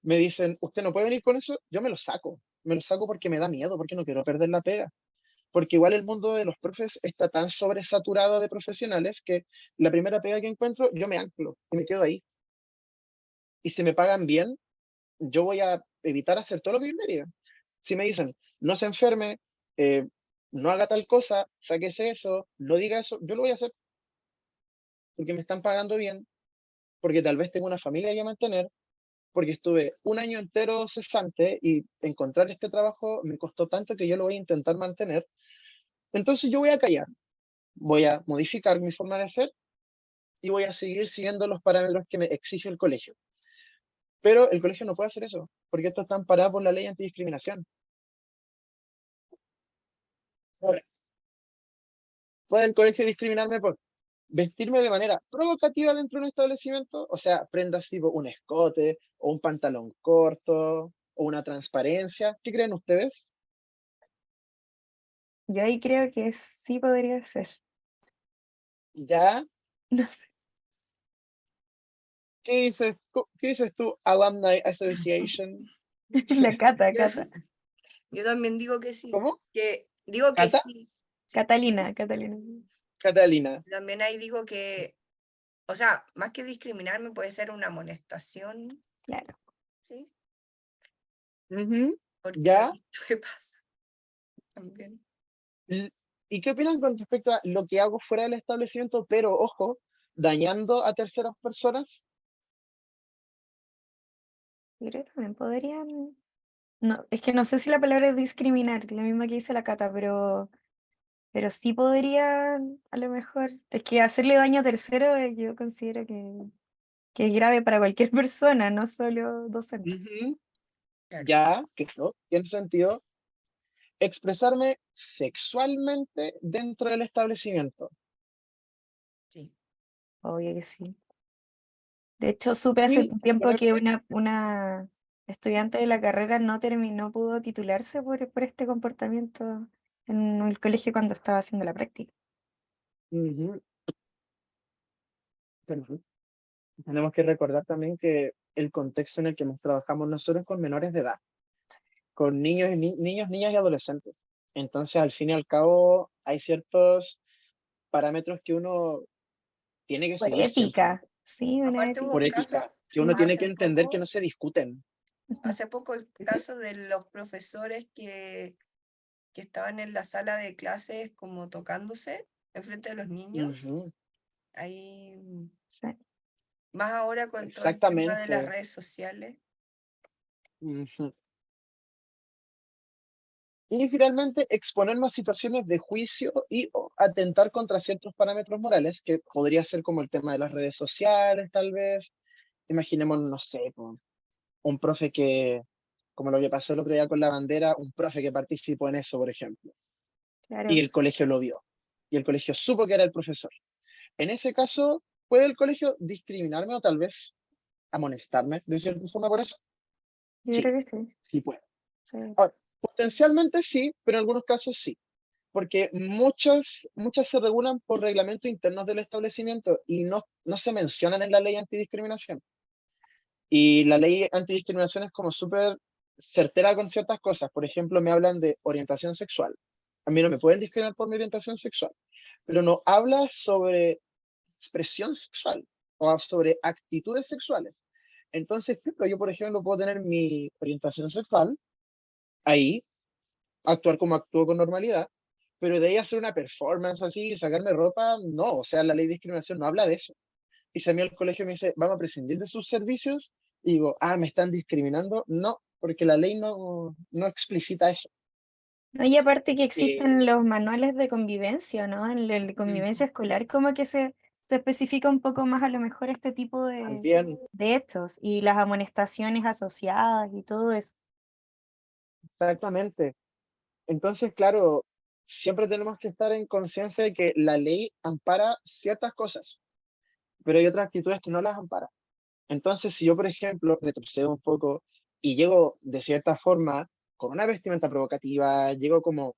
me dicen, usted no puede venir con eso, yo me lo saco. Me lo saco porque me da miedo, porque no quiero perder la pega. Porque igual el mundo de los profes está tan sobresaturado de profesionales que la primera pega que encuentro, yo me anclo y me quedo ahí. Y si me pagan bien, yo voy a evitar hacer todo lo que me digan. Si me dicen, no se enferme, no haga tal cosa, sáquese eso, no diga eso, yo lo voy a hacer porque me están pagando bien, porque tal vez tengo una familia que mantener, porque estuve un año entero cesante y encontrar este trabajo me costó tanto que yo lo voy a intentar mantener. Entonces yo voy a callar, voy a modificar mi forma de ser y voy a seguir siguiendo los parámetros que me exige el colegio. Pero el colegio no puede hacer eso, porque esto está amparado por la ley antidiscriminación. Ahora, ¿puede el colegio discriminarme por vestirme de manera provocativa dentro de un establecimiento? O sea, prendas tipo un escote o un pantalón corto o una transparencia. ¿Qué creen ustedes? Yo ahí creo que sí podría ser. ¿Ya? No sé. ¿Qué dices tú, Alumni Association? La Cata, Yo, Cata. yo también digo que sí. ¿Cómo? Digo que ¿Cata? sí. Catalina, Catalina. Catalina. También ahí digo que, o sea, más que discriminarme puede ser una amonestación, Claro. ¿sí? Ujú. Porque lo he ¿Ya? visto que pasa también. ¿Y qué opinan con respecto a lo que hago fuera del establecimiento, pero ojo, dañando a terceras personas? Yo creo que también podrían. No, es que no sé si la palabra es discriminar, la misma que dice la Cata, pero sí podrían, a lo mejor. Es que hacerle daño a tercero, yo considero que es grave para cualquier persona, no solo docente. Ujú. Claro, Ya, claro, tiene sentido. Expresarme sexualmente dentro del establecimiento. sí. Obvio que sí. De hecho, supe hace Y un tiempo que ponerme, una estudiante de la carrera no pudo titularse por este comportamiento en el colegio cuando estaba haciendo la práctica. Ujú. Pero tenemos que recordar también que el contexto en el que nos trabajamos nosotros es con menores de edad, con niños, niños, niñas y adolescentes. Entonces, al fin y al cabo, hay ciertos parámetros que uno tiene que Por seguir siempre, ética, sí, una Aparte hubo ética. por un caso ética, que uno tiene que hace entender que poco, no se discuten. Ujú. hace poco el Sí, sí. caso de los profesores que estaban en la sala de clases como tocándose enfrente de los niños. Ujú, Ahí, Sí. más ahora con todo el tema de las exactamente. redes sociales. Ujú. Y finalmente, exponernos a situaciones de juicio y o atentar contra ciertos parámetros morales, que podría ser como el tema de las redes sociales, tal vez. Imaginemos, no sé, po, un profe que, como lo que pasó el otro día con la bandera, un profe que participó en eso, por ejemplo, y Claro. el colegio lo vio, y el colegio supo que era el profesor. En ese caso, ¿puede el colegio discriminarme o tal vez amonestarme de cierta forma por eso? Yo Sí, creo que sí. sí puede. Sí. Ahora, potencialmente sí, pero en algunos casos sí, porque muchas se regulan por reglamentos internos del establecimiento y no se mencionan en la ley antidiscriminación. Y la ley antidiscriminación es como súper certera con ciertas cosas. Por ejemplo, me hablan de orientación sexual. A mí no me pueden discriminar por mi orientación sexual, pero no habla sobre expresión sexual o sobre actitudes sexuales. Entonces, claro, yo, por ejemplo, puedo tener mi orientación sexual ahí, actuar como actúo con normalidad, pero de ahí hacer una performance así, sacarme ropa, no, o sea, la ley de discriminación no habla de eso. Y si a mí el colegio me dice, vamos a prescindir de sus servicios, y digo, ah, me están discriminando, no, porque la ley no explicita eso. No, y aparte que Eh, existen los manuales de convivencia, ¿no? En el de convivencia escolar, como que se especifica un poco más a lo mejor este tipo también, de hechos y las amonestaciones asociadas y todo eso. exactamente. Entonces, claro, siempre tenemos que estar en conciencia de que la ley ampara ciertas cosas, pero hay otras actitudes que no las ampara. Entonces, si yo, por ejemplo, retrocedo un poco y llego de cierta forma con una vestimenta provocativa, llego como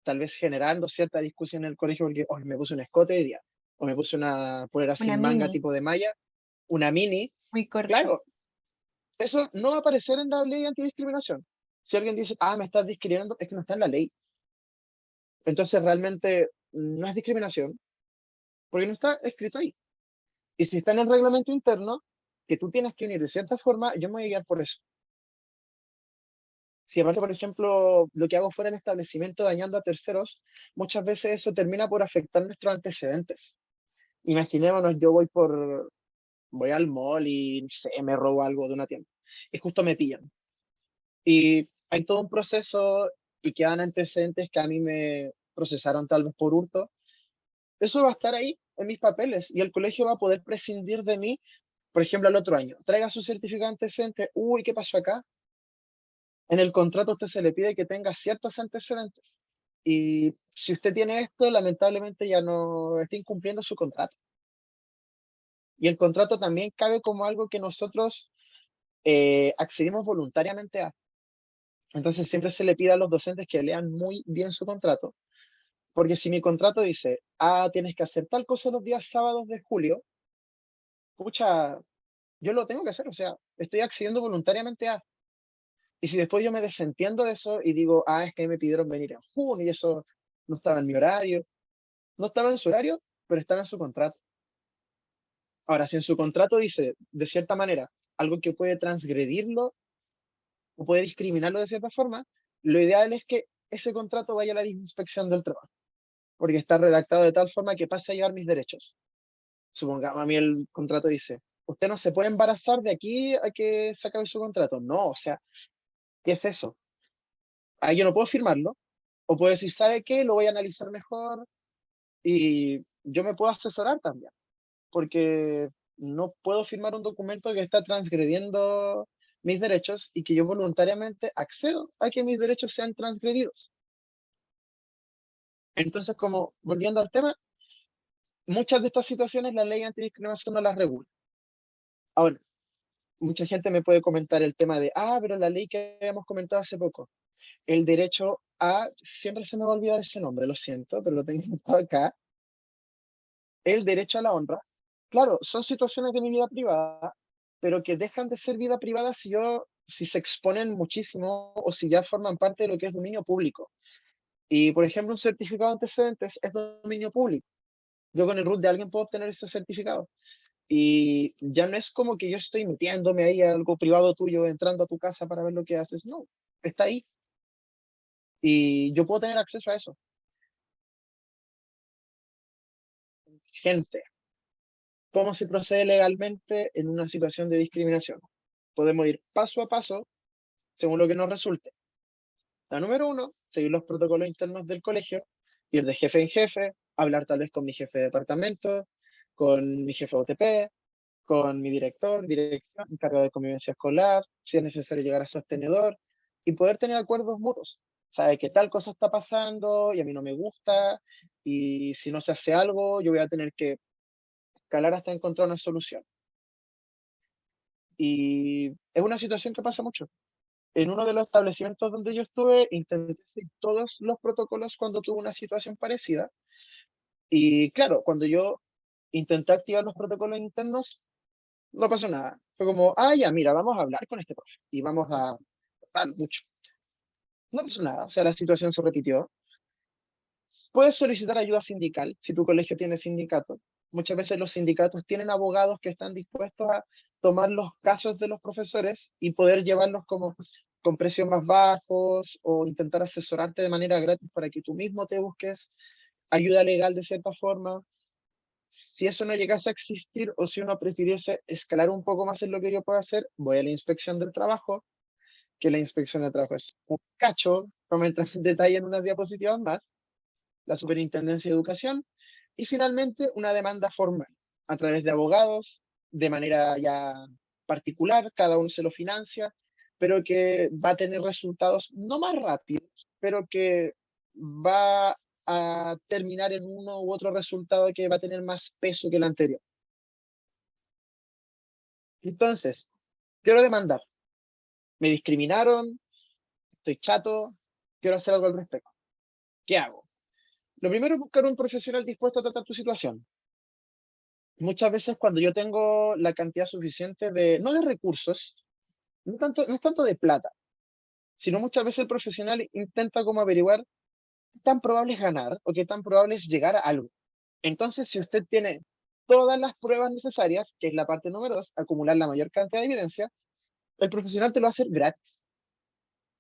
tal vez generando cierta discusión en el colegio porque hoy me puse un escote hoy día, o me puse una polera Una sin manga mini, tipo de malla, una mini, muy corta. claro, eso no va a aparecer en la ley de antidiscriminación. Si alguien dice, ah, me estás discriminando, es que no está en la ley. Entonces realmente no es discriminación, porque no está escrito ahí. Y si está en el reglamento interno, que tú tienes que unir de cierta forma, yo me voy a guiar por eso. Si aparte, por ejemplo, lo que hago fuera del establecimiento dañando a terceros, muchas veces eso termina por afectar nuestros antecedentes. Imaginémonos, voy al mall y no sé, me robo algo de una tienda y justo me pillan. Y hay todo un proceso y quedan antecedentes que a mí me procesaron tal vez por hurto. Eso va a estar ahí en mis papeles y el colegio va a poder prescindir de mí, por ejemplo, al otro año. Traiga su certificado de antecedentes. Uy, ¿qué pasó acá? En el contrato a usted se le pide que tenga ciertos antecedentes. Y si usted tiene esto, lamentablemente ya no está incumpliendo su contrato. Y el contrato también cabe como algo que nosotros accedimos voluntariamente a. Entonces siempre se le pide a los docentes que lean muy bien su contrato, porque si mi contrato dice, ah, tienes que hacer tal cosa los días sábados de julio, pucha, yo lo tengo que hacer, o sea, estoy accediendo voluntariamente a. Y si después yo me desentiendo de eso y digo, ah, es que me pidieron venir en junio y eso no estaba en mi horario, no estaba en su horario, pero estaba en su contrato. Ahora, si en su contrato dice, de cierta manera, algo que puede transgredirlo o puede discriminarlo de cierta forma, lo ideal es que ese contrato vaya a la inspección del trabajo, porque está redactado de tal forma que pase a llevar mis derechos. Supongamos, a mí el contrato dice, usted no se puede embarazar de aquí a que se acabe su contrato. No, o sea, ¿qué es eso? Ahí yo no puedo firmarlo, o puedo decir, ¿sabe qué? Lo voy a analizar mejor y yo me puedo asesorar también, porque no puedo firmar un documento que está transgrediendo mis derechos y que yo voluntariamente accedo a que mis derechos sean transgredidos. Entonces, como volviendo al tema, muchas de estas situaciones la ley antidiscriminación no las regula. Ahora, mucha gente me puede comentar el tema de, ah, pero la ley que habíamos comentado hace poco, el derecho a, siempre se me va a olvidar ese nombre, lo siento, pero lo tengo anotado acá, el derecho a la honra. Claro, son situaciones de mi vida privada, pero que dejan de ser vida privada si se exponen muchísimo o si ya forman parte de lo que es dominio público. Y, por ejemplo, un certificado de antecedentes es dominio público. Yo con el root de alguien puedo obtener ese certificado. Y ya no es como que yo estoy metiéndome ahí a algo privado tuyo, entrando a tu casa para ver lo que haces. No, está ahí. Y yo puedo tener acceso a eso. Gente, ¿cómo se procede legalmente en una situación de discriminación? Podemos ir paso a paso según lo que nos resulte. La número 1, seguir los protocolos internos del colegio, ir de jefe en jefe, hablar tal vez con mi jefe de departamento, con mi jefe OTP, con mi director, dirección, encargado de convivencia escolar, si es necesario llegar a sostenedor, y poder tener acuerdos mutuos. Sabe que tal cosa está pasando y a mí no me gusta, y si no se hace algo, yo voy a tener que escalar hasta encontrar una solución. Y es una situación que pasa mucho. En uno de los establecimientos donde yo estuve, intenté seguir todos los protocolos cuando tuve una situación parecida. Y claro, cuando yo intenté activar los protocolos internos, no pasó nada. Fue como, ah, ya, mira, vamos a hablar con este profe y vamos a hablar mucho. No pasó nada, o sea, la situación se repitió. Puedes solicitar ayuda sindical si tu colegio tiene sindicato. Muchas veces los sindicatos tienen abogados que están dispuestos a tomar los casos de los profesores y poder llevarlos como con precios más bajos o intentar asesorarte de manera gratis para que tú mismo te busques ayuda legal de cierta forma. Si eso no llegase a existir o si uno prefiriese escalar un poco más en lo que yo puedo hacer, voy a la inspección del trabajo, que la inspección del trabajo es un cacho, vamos a entrar en detalle en unas diapositivas más, la Superintendencia de Educación, y finalmente una demanda formal a través de abogados, de manera ya particular, cada uno se lo financia, pero que va a tener resultados no más rápidos, pero que va a terminar en uno u otro resultado que va a tener más peso que el anterior. Entonces, quiero demandar. Me discriminaron, estoy chato, quiero hacer algo al respecto. ¿Qué hago? Lo primero es buscar un profesional dispuesto a tratar tu situación. Muchas veces cuando yo tengo la cantidad suficiente de, no de recursos, no es tanto de plata, sino muchas veces el profesional intenta como averiguar qué tan probable es ganar o qué tan probable es llegar a algo. Entonces, si usted tiene todas las pruebas necesarias, que es la parte número 2, acumular la mayor cantidad de evidencia, el profesional te lo va a hacer gratis,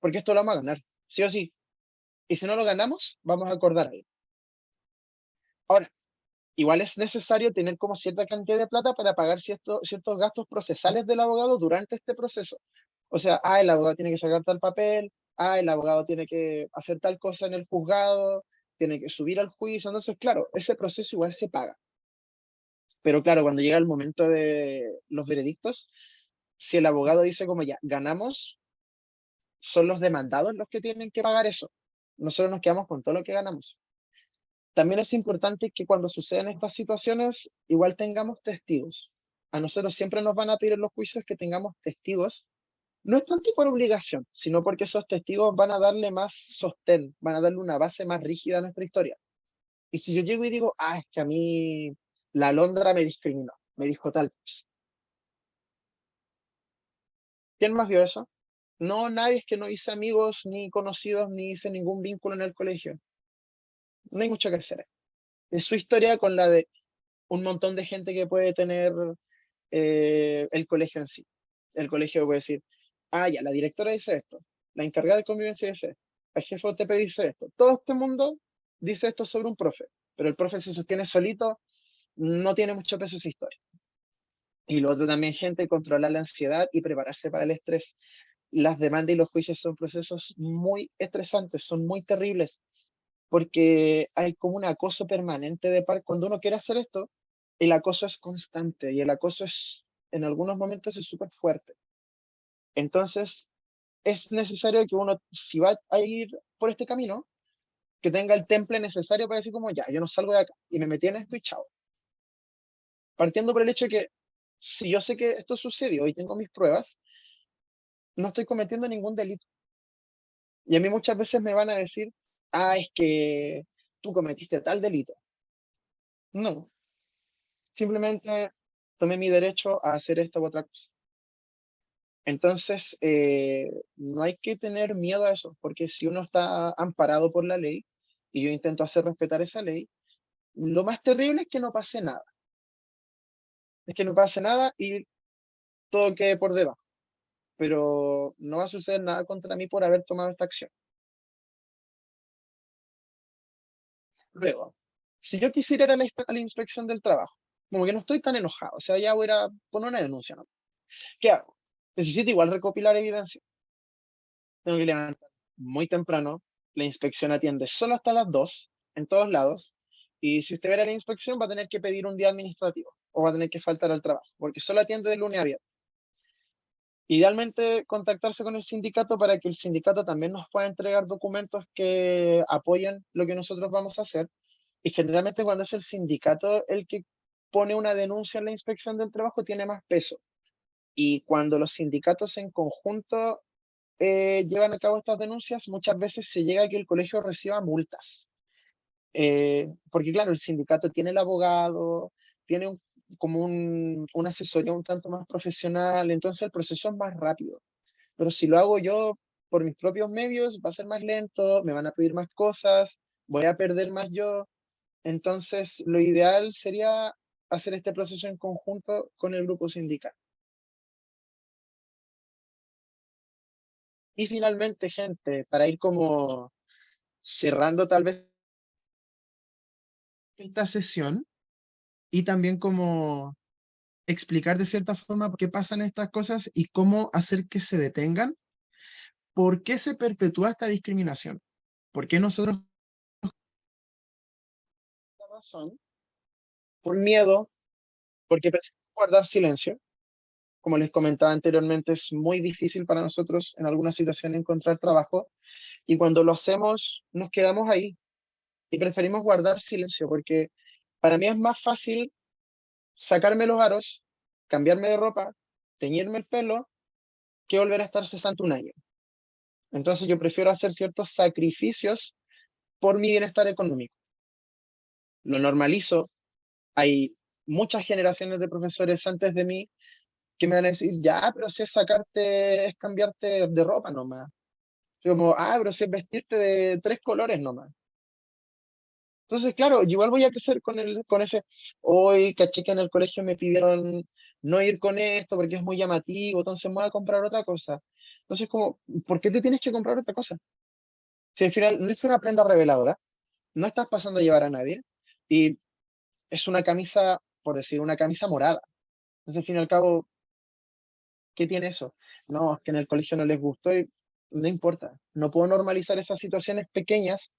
porque esto lo vamos a ganar, sí o sí. Y si no lo ganamos, vamos a acordar algo. Ahora, igual es necesario tener como cierta cantidad de plata para pagar ciertos gastos procesales del abogado durante este proceso. O sea, el abogado tiene que sacar tal papel, el abogado tiene que hacer tal cosa en el juzgado, tiene que subir al juicio. Entonces, claro, ese proceso igual se paga. Pero claro, cuando llega el momento de los veredictos, si el abogado dice como ya, ganamos, son los demandados los que tienen que pagar eso. Nosotros nos quedamos con todo lo que ganamos. También es importante que cuando suceden estas situaciones, igual tengamos testigos. A nosotros siempre nos van a pedir en los juicios que tengamos testigos. No es tanto por obligación, sino porque esos testigos van a darle más sostén, van a darle una base más rígida a nuestra historia. Y si yo llego y digo, es que a mí la Alondra me discriminó, me dijo tal cosa. ¿Quién más vio eso? No, nadie, es que no hice amigos, ni conocidos, ni hice ningún vínculo en el colegio. No hay mucho que hacer. Es su historia con la de un montón de gente que puede tener el colegio en sí. El colegio puede decir, ya, la directora dice esto, la encargada de convivencia dice esto, el jefe de OTP dice esto. Todo este mundo dice esto sobre un profe, pero el profe se sostiene solito, no tiene mucho peso esa historia. Y lo otro también, gente, controlar la ansiedad y prepararse para el estrés. Las demandas y los juicios son procesos muy estresantes, son muy terribles, porque hay como un acoso permanente de parte. Cuando uno quiere hacer esto, el acoso es constante y el acoso en algunos momentos es súper fuerte. Entonces, es necesario que uno, si va a ir por este camino, que tenga el temple necesario para decir como, ya, yo no salgo de acá y me metí en esto y chao. Partiendo por el hecho de que si yo sé que esto sucedió y tengo mis pruebas, no estoy cometiendo ningún delito. Y a mí muchas veces me van a decir, ah, es que tú cometiste tal delito. No, simplemente tomé mi derecho a hacer esta u otra cosa. Entonces, no hay que tener miedo a eso, porque si uno está amparado por la ley y yo intento hacer respetar esa ley, lo más terrible es que no pase nada. Es que no pase nada y todo quede por debajo. Pero no va a suceder nada contra mí por haber tomado esta acción. Luego, si yo quisiera ir a a la inspección del trabajo, como que no estoy tan enojado, o sea, ya voy a ir a poner una denuncia, ¿no? ¿Qué hago? Necesito igual recopilar evidencia. Tengo que levantar muy temprano. La inspección atiende solo hasta las 2 en todos lados. Y si usted va a ir a la inspección, va a tener que pedir un día administrativo o va a tener que faltar al trabajo, porque solo atiende de lunes a viernes. Idealmente, contactarse con el sindicato para que el sindicato también nos pueda entregar documentos que apoyen lo que nosotros vamos a hacer. Y generalmente cuando es el sindicato el que pone una denuncia en la inspección del trabajo, tiene más peso. Y cuando los sindicatos en conjunto llevan a cabo estas denuncias, muchas veces se llega a que el colegio reciba multas. Porque claro, el sindicato tiene el abogado, tiene una asesoría un tanto más profesional, entonces el proceso es más rápido. Pero si lo hago yo por mis propios medios, va a ser más lento, me van a pedir más cosas, voy a perder más yo. Entonces, lo ideal sería hacer este proceso en conjunto con el grupo sindical. Y finalmente, gente, para ir como cerrando tal vez esta sesión y también como explicar de cierta forma por qué pasan estas cosas y cómo hacer que se detengan, por qué se perpetúa esta discriminación, por qué nosotros razón, por miedo, porque preferimos guardar silencio. Como les comentaba anteriormente, es muy difícil para nosotros en alguna situación encontrar trabajo y cuando lo hacemos nos quedamos ahí y preferimos guardar silencio porque para mí es más fácil sacarme los aros, cambiarme de ropa, teñirme el pelo, que volver a estar cesante un año. Entonces yo prefiero hacer ciertos sacrificios por mi bienestar económico. Lo normalizo. Hay muchas generaciones de profesores antes de mí que me van a decir, ya, pero si es sacarte, es cambiarte de ropa nomás. Yo como, ah, pero si es vestirte de 3 colores nomás. Entonces, claro, yo igual voy a crecer con ese, hoy caché que en el colegio me pidieron no ir con esto porque es muy llamativo, entonces me voy a comprar otra cosa. Entonces, como, ¿por qué te tienes que comprar otra cosa? Si al final no es una prenda reveladora, no estás pasando a llevar a nadie, y es una camisa, por decir, una camisa morada. Entonces, al fin y al cabo, ¿qué tiene eso? No, es que en el colegio no les gustó y no importa. No puedo normalizar esas situaciones pequeñas,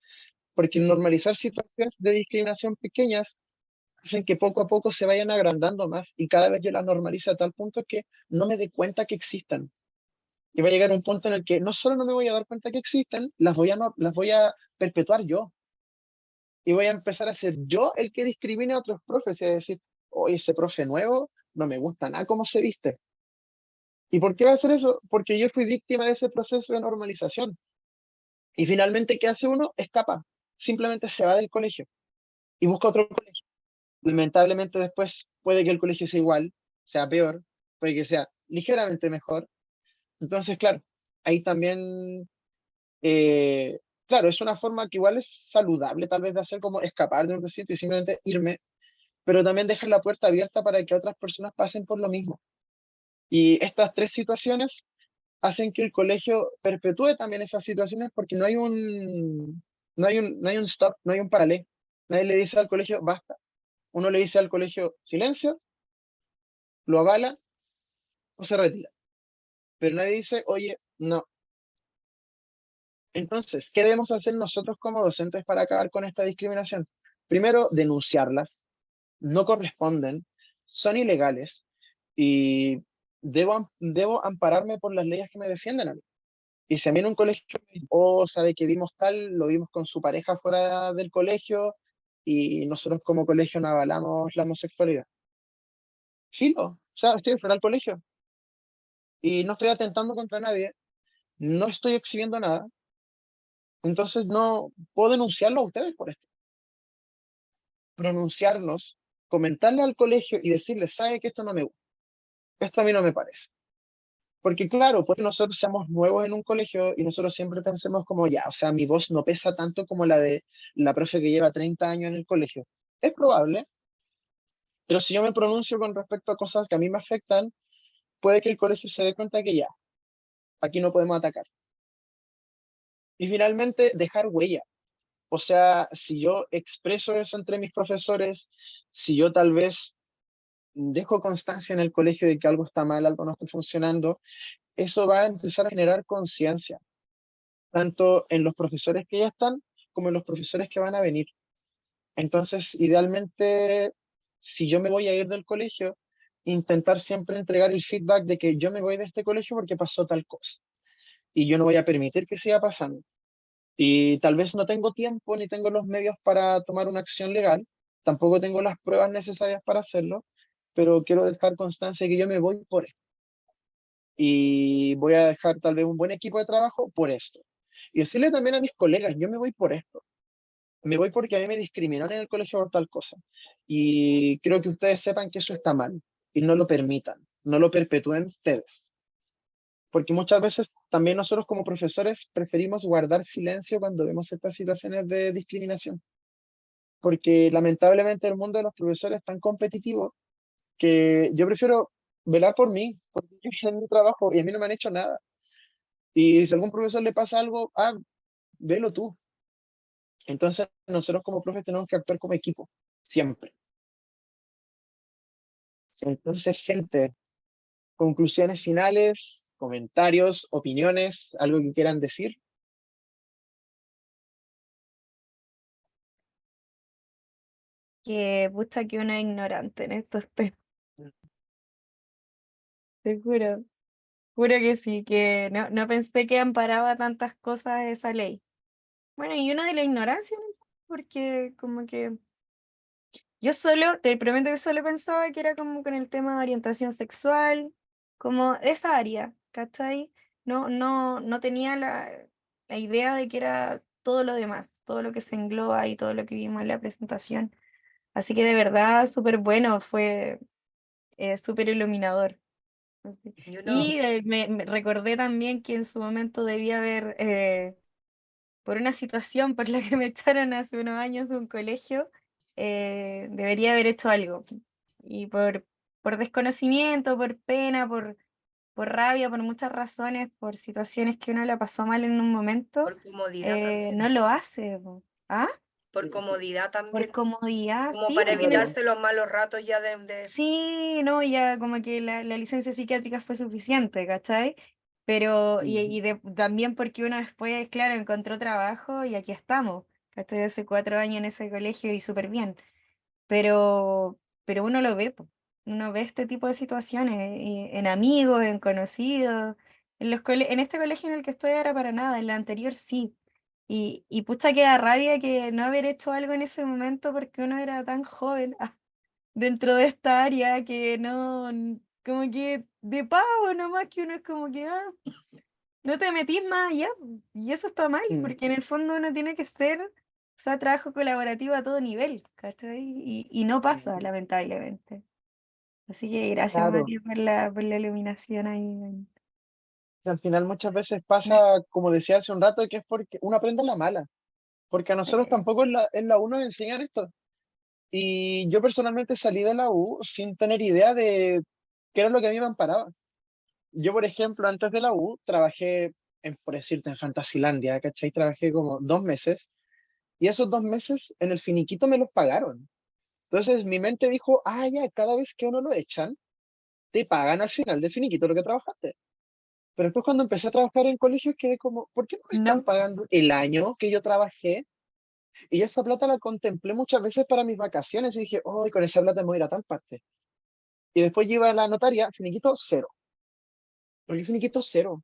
porque normalizar situaciones de discriminación pequeñas hacen que poco a poco se vayan agrandando más y cada vez yo las normalizo a tal punto que no me dé cuenta que existan. Y va a llegar un punto en el que no solo no me voy a dar cuenta que existen, las voy a perpetuar yo. Y voy a empezar a ser yo el que discrimine a otros profes y a decir, oye, ese profe nuevo no me gusta nada cómo se viste. ¿Y por qué va a hacer eso? Porque yo fui víctima de ese proceso de normalización. Y finalmente, ¿qué hace uno? Escapa. Simplemente se va del colegio y busca otro colegio. Lamentablemente después puede que el colegio sea igual, sea peor, puede que sea ligeramente mejor. Entonces, claro, ahí también, claro, es una forma que igual es saludable tal vez de hacer como escapar de un recinto y simplemente irme, pero también dejar la puerta abierta para que otras personas pasen por lo mismo. Y estas 3 situaciones hacen que el colegio perpetúe también esas situaciones porque no hay un stop, no hay un paralelo. Nadie le dice al colegio, basta. Uno le dice al colegio, silencio, lo avala o se retira. Pero nadie dice, oye, no. Entonces, ¿qué debemos hacer nosotros como docentes para acabar con esta discriminación? Primero, denunciarlas. No corresponden, son ilegales y debo ampararme por las leyes que me defienden a mí. Y si a mí en un colegio me dicen, oh, sabe que vimos tal, lo vimos con su pareja fuera del colegio y nosotros como colegio no avalamos la homosexualidad. Filo, o sea, estoy fuera del colegio y no estoy atentando contra nadie, no estoy exhibiendo nada, Entonces no puedo denunciarlo a ustedes por esto. Pronunciarnos, comentarle al colegio y decirles, sabe que esto no me gusta, esto a mí no me parece. Porque claro, pues nosotros seamos nuevos en un colegio y nosotros siempre pensemos como ya, o sea, mi voz no pesa tanto como la de la profe que lleva 30 años en el colegio. Es probable, pero si yo me pronuncio con respecto a cosas que a mí me afectan, puede que el colegio se dé cuenta que ya, aquí no podemos atacar. Y finalmente, dejar huella. O sea, si yo expreso eso entre mis profesores, si yo tal vez dejo constancia en el colegio de que algo está mal, algo no está funcionando, eso va a empezar a generar conciencia, tanto en los profesores que ya están como en los profesores que van a venir. Entonces, idealmente, si yo me voy a ir del colegio, intentar siempre entregar el feedback de que yo me voy de este colegio porque pasó tal cosa y yo no voy a permitir que siga pasando. Y tal vez no tengo tiempo ni tengo los medios para tomar una acción legal, tampoco tengo las pruebas necesarias para hacerlo, pero quiero dejar constancia de que yo me voy por esto. Y voy a dejar tal vez un buen equipo de trabajo por esto. Y decirle también a mis colegas, yo me voy por esto. Me voy porque a mí me discriminaron en el colegio por tal cosa. Y creo que ustedes sepan que eso está mal y no lo permitan, no lo perpetúen ustedes. Porque muchas veces también nosotros como profesores preferimos guardar silencio cuando vemos estas situaciones de discriminación. Porque lamentablemente el mundo de los profesores es tan competitivo que yo prefiero velar por mí, porque yo hice mi trabajo y a mí no me han hecho nada. Y si a algún profesor le pasa algo, velo tú. Entonces nosotros como profes tenemos que actuar como equipo, siempre. Entonces, gente, conclusiones finales, comentarios, opiniones, algo que quieran decir. Que pucha que uno es ignorante en estos temas, te juro. Juro que sí, que no pensé que amparaba tantas cosas esa ley. Bueno, y una de la ignorancia, ¿no? Porque como que yo solo, te prometo que solo pensaba que era como con el tema de orientación sexual, como esa área, ¿cachai? No tenía la idea de que era todo lo demás, todo lo que se engloba y todo lo que vimos en la presentación. Así que de verdad, súper bueno, fue súper iluminador. Así. Y uno, Y me recordé también que en su momento debía haber, por una situación por la que me echaron hace unos años de un colegio, debería haber hecho algo. Y por desconocimiento, por pena, por rabia, por muchas razones, por situaciones que uno la pasó mal en un momento, por comodidad también. no lo hace, po. ¿Ah? Por comodidad Por también. comodidad, Como sí, para porque evitarse los malos ratos ya sí, no, ya como que la licencia psiquiátrica fue suficiente, ¿cachai? Pero, también porque uno después, claro, encontró trabajo y aquí estamos, ¿cachai? Hace 4 años en ese colegio y súper bien. Pero uno lo ve, po. Uno ve este tipo de situaciones en amigos, en conocidos. En este colegio en el que estoy ahora para nada, en la anterior sí. Y pucha que da rabia que no haber hecho algo en ese momento porque uno era tan joven. Dentro de esta área que no, como que de pavo nomás que uno es como que, no te metís más allá, y eso está mal, Mm, porque en el fondo uno tiene que ser, o sea, trabajo colaborativo a todo nivel, ¿cachai? Y no pasa, mm, lamentablemente. Así que gracias, claro, Mario, por la iluminación ahí. al final muchas veces pasa, como decía hace un rato, que es porque uno aprende a la mala, porque a nosotros Eh, tampoco en la U nos enseñan esto. Y yo personalmente salí de la U sin tener idea de qué era lo que a mí me amparaba. Yo, por ejemplo, antes de la U trabajé, por decirte, en Fantasilandia, ¿cachai? Trabajé como 2 meses y esos 2 meses en el finiquito me los pagaron. Entonces mi mente dijo, ya, cada vez que uno lo echan, te pagan al final del finiquito lo que trabajaste. Pero después cuando empecé a trabajar en colegios quedé como, ¿por qué no me están no, pagando el año que yo trabajé? Y yo esa plata la contemplé muchas veces para mis vacaciones y dije, oh, con esa plata me voy a ir a tal parte. Y después yo iba a la notaria, finiquito cero. Porque finiquito cero.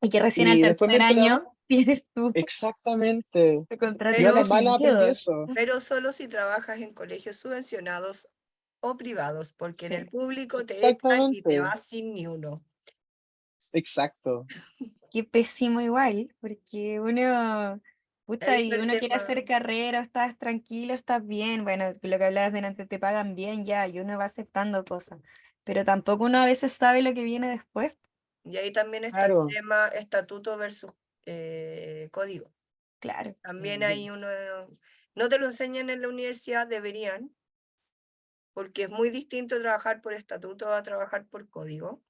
y que recién al Y después me tercer enteraba, año tienes exactamente, tu contrato yo a la pero, mala aprendí indefinido. eso. pero solo si trabajas en colegios subvencionados o privados, porque en el Sí, público te echan y te Exactamente, vas sin ni uno. exacto. qué pésimo igual, porque uno Pucha, visto y el uno quiere hacer tema. carrera, estás tranquilo, estás bien. Bueno, lo que hablabas delante, te pagan bien ya, y uno va aceptando cosas. Pero tampoco uno a veces sabe lo que viene después. Y ahí también está el Claro. tema estatuto versus código. Claro. También hay uno, no te lo enseñan en la universidad, deberían, porque es muy distinto trabajar por estatuto a trabajar por código.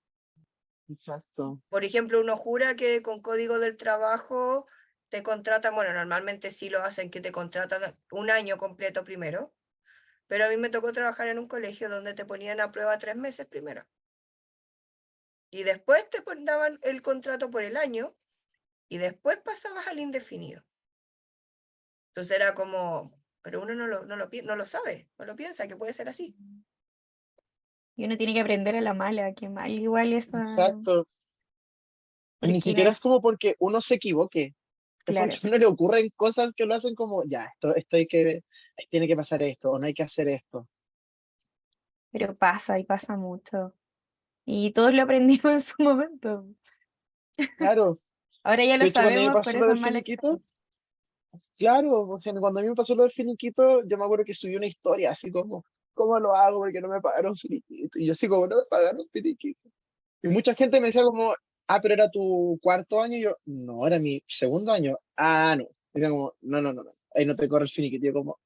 Exacto. Por ejemplo, uno jura que con código del trabajo te contratan, bueno, normalmente sí lo hacen, que te contratan un año completo primero, pero a mí me tocó trabajar en un colegio donde te ponían a prueba 3 meses primero. Y después te daban el contrato por el año y después pasabas al indefinido. Entonces era como, pero uno no lo sabe, no lo piensa que puede ser así. Y uno tiene que aprender a la mala, que mal igual esa. Exacto. Y ni siquiera Porque, es como porque uno se equivoque. Es porque claro, a uno le ocurren cosas que lo hacen como, ya, esto hay que, tiene que pasar esto, o no hay que hacer esto. pero pasa y pasa mucho. Y todos lo aprendimos en su momento. Claro. Ahora ya De lo hecho, cuando a mí me sabemos por pasó lo esa del mala finiquito, experiencia. claro, o sea, cuando a mí me pasó lo del finiquito, yo me acuerdo que subí una historia así como, ¿cómo lo hago? Porque no me pagaron finiquito. Y yo así como, no me pagaron finiquito. Y mucha gente me decía como, ah, pero era tu cuarto año. Y yo, no, era mi segundo año. Ah, no. Decían como, no. Ahí no te corre el finiquito. Y yo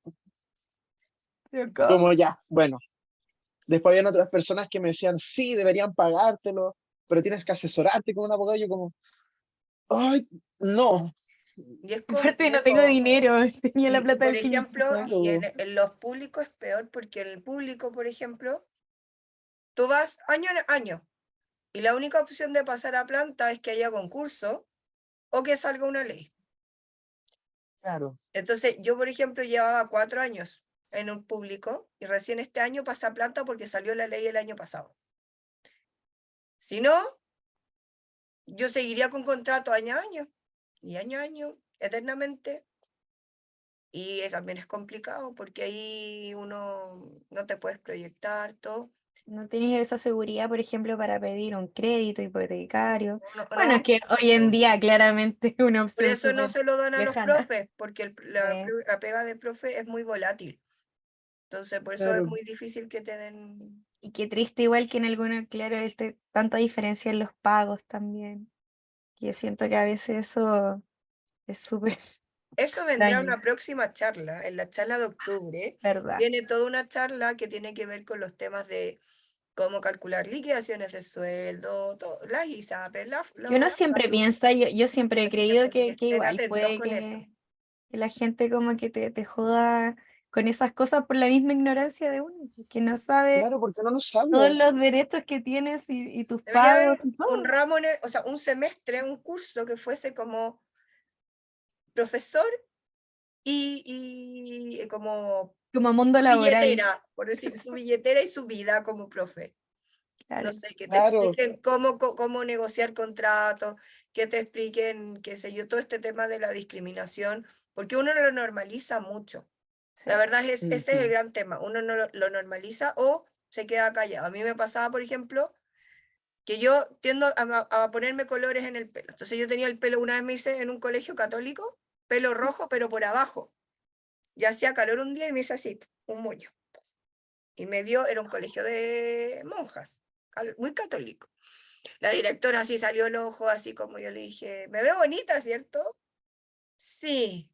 Pero ¿cómo? como ya, bueno. Después habían otras personas que me decían, sí, deberían pagártelo, pero tienes que asesorarte con un abogado. Y yo como, ay, no. Y es Aparte no tengo complejo. dinero, tenía la Y plata por del ejemplo, finiquito. y Claro, en los públicos es peor porque en el público, por ejemplo, tú vas año a año y la única opción de pasar a planta es que haya concurso o que salga una ley. claro. Entonces, yo, por ejemplo, llevaba 4 años en un público y recién este año pasé a planta porque salió la ley el año pasado. Si no, yo seguiría con contrato año a año y año a año, eternamente. Y también es complicado porque ahí uno no te puedes proyectar todo. No tienes esa seguridad, por ejemplo, para pedir un crédito hipotecario. No, Bueno, es no, que hoy en no. día claramente es una Por opción eso no súper se lo dan a los lejana. profes, porque Eh, la pega de profe es muy volátil. Entonces, por eso es Claro, muy difícil que te den. y qué triste igual que en algunos, claro, tanta diferencia en los pagos también. Que yo siento que a veces eso es súper Eso vendrá extraño, una próxima charla, en la charla de octubre. ¿verdad? Viene toda una charla que tiene que ver con los temas de cómo calcular liquidaciones de sueldo, las ISAPRES, Que uno siempre piensa, yo siempre he así que creído para que que estén igual atentos puede con eso. que la gente como que te joda con esas cosas por la misma ignorancia de uno, que no sabe claro, porque no lo todos sabía. los derechos que tienes y tus Debería pagos haber y un todo, ramo, o sea, un semestre, un curso que fuese como profesor y como como mundo laboral, billetera, por decir, su billetera y su vida como profe. No claro. sé, que te Claro, expliquen cómo negociar contratos, que te expliquen, qué sé yo, todo este tema de la discriminación, porque uno lo normaliza mucho. Sí. La verdad ese es el ujú, gran tema. Uno no lo normaliza o se queda callado. A mí me pasaba, por ejemplo, que yo tiendo a ponerme colores en el pelo. Entonces yo tenía el pelo, una vez me hice en un colegio católico, pelo rojo, pero por abajo. Ya hacía calor un día y me hice así, un moño. Y me vio, era un colegio de monjas, muy católico. La directora así salió el ojo, así como yo le dije, me veo bonita, ¿cierto? Sí.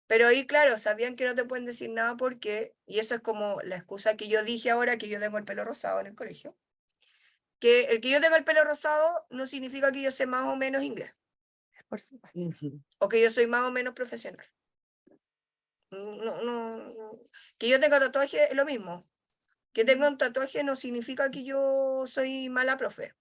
Pero ahí, claro, sabían que no te pueden decir nada porque, y eso es como la excusa que yo dije ahora que yo tengo el pelo rosado en el colegio, que el que yo tenga el pelo rosado no significa que yo sé más o menos inglés Por supuesto. ujú. o que yo soy más o menos profesional. No. Que yo tenga tatuaje es lo mismo. Que tenga un tatuaje no significa que yo soy mala profe.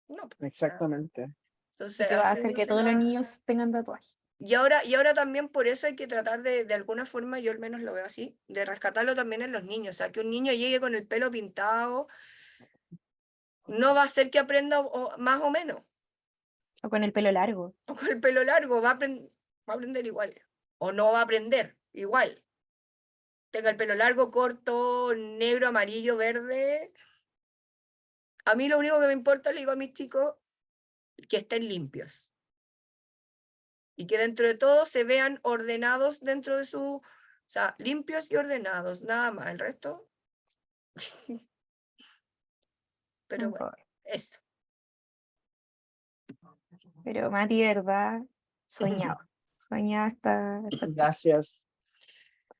No, o sea, Exactamente. entonces Y que va a así hacer no que se todos los la. niños tengan tatuajes. Y ahora también por eso hay que tratar de alguna forma, yo al menos lo veo así, de rescatarlo también en los niños. O sea, que un niño llegue con el pelo pintado no va a hacer que aprenda más o menos. O con el pelo largo. O con el pelo largo va a aprender igual. O no va a aprender igual. Tenga el pelo largo, corto, negro, amarillo, verde. A mí lo único que me importa, le digo a mis chicos, que estén limpios. y que dentro de todo se vean ordenados dentro de su, o sea, limpios y ordenados, nada más, el resto. Pero bueno, Mejor. eso. Pero Mati, de verdad, soñaba. Soñaba esta Gracias.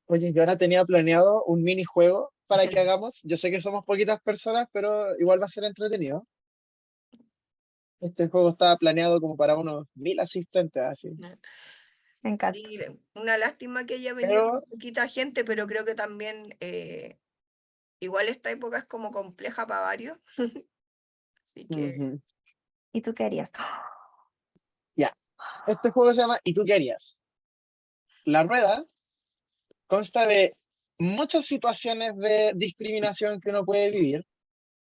Oye, yo ahora tenía planeado un minijuego para que hagamos. Yo sé que somos poquitas personas, pero igual va a ser entretenido. Este juego estaba planeado como para unos 1000 asistentes, así. Me encanta. Y una lástima que haya venido Pero poquita gente, pero creo que también igual esta época es como compleja para varios. Así que ujú, ¿Y tú qué harías? ya. Este juego se llama ¿Y tú qué harías? La rueda consta de muchas situaciones de discriminación que uno puede vivir,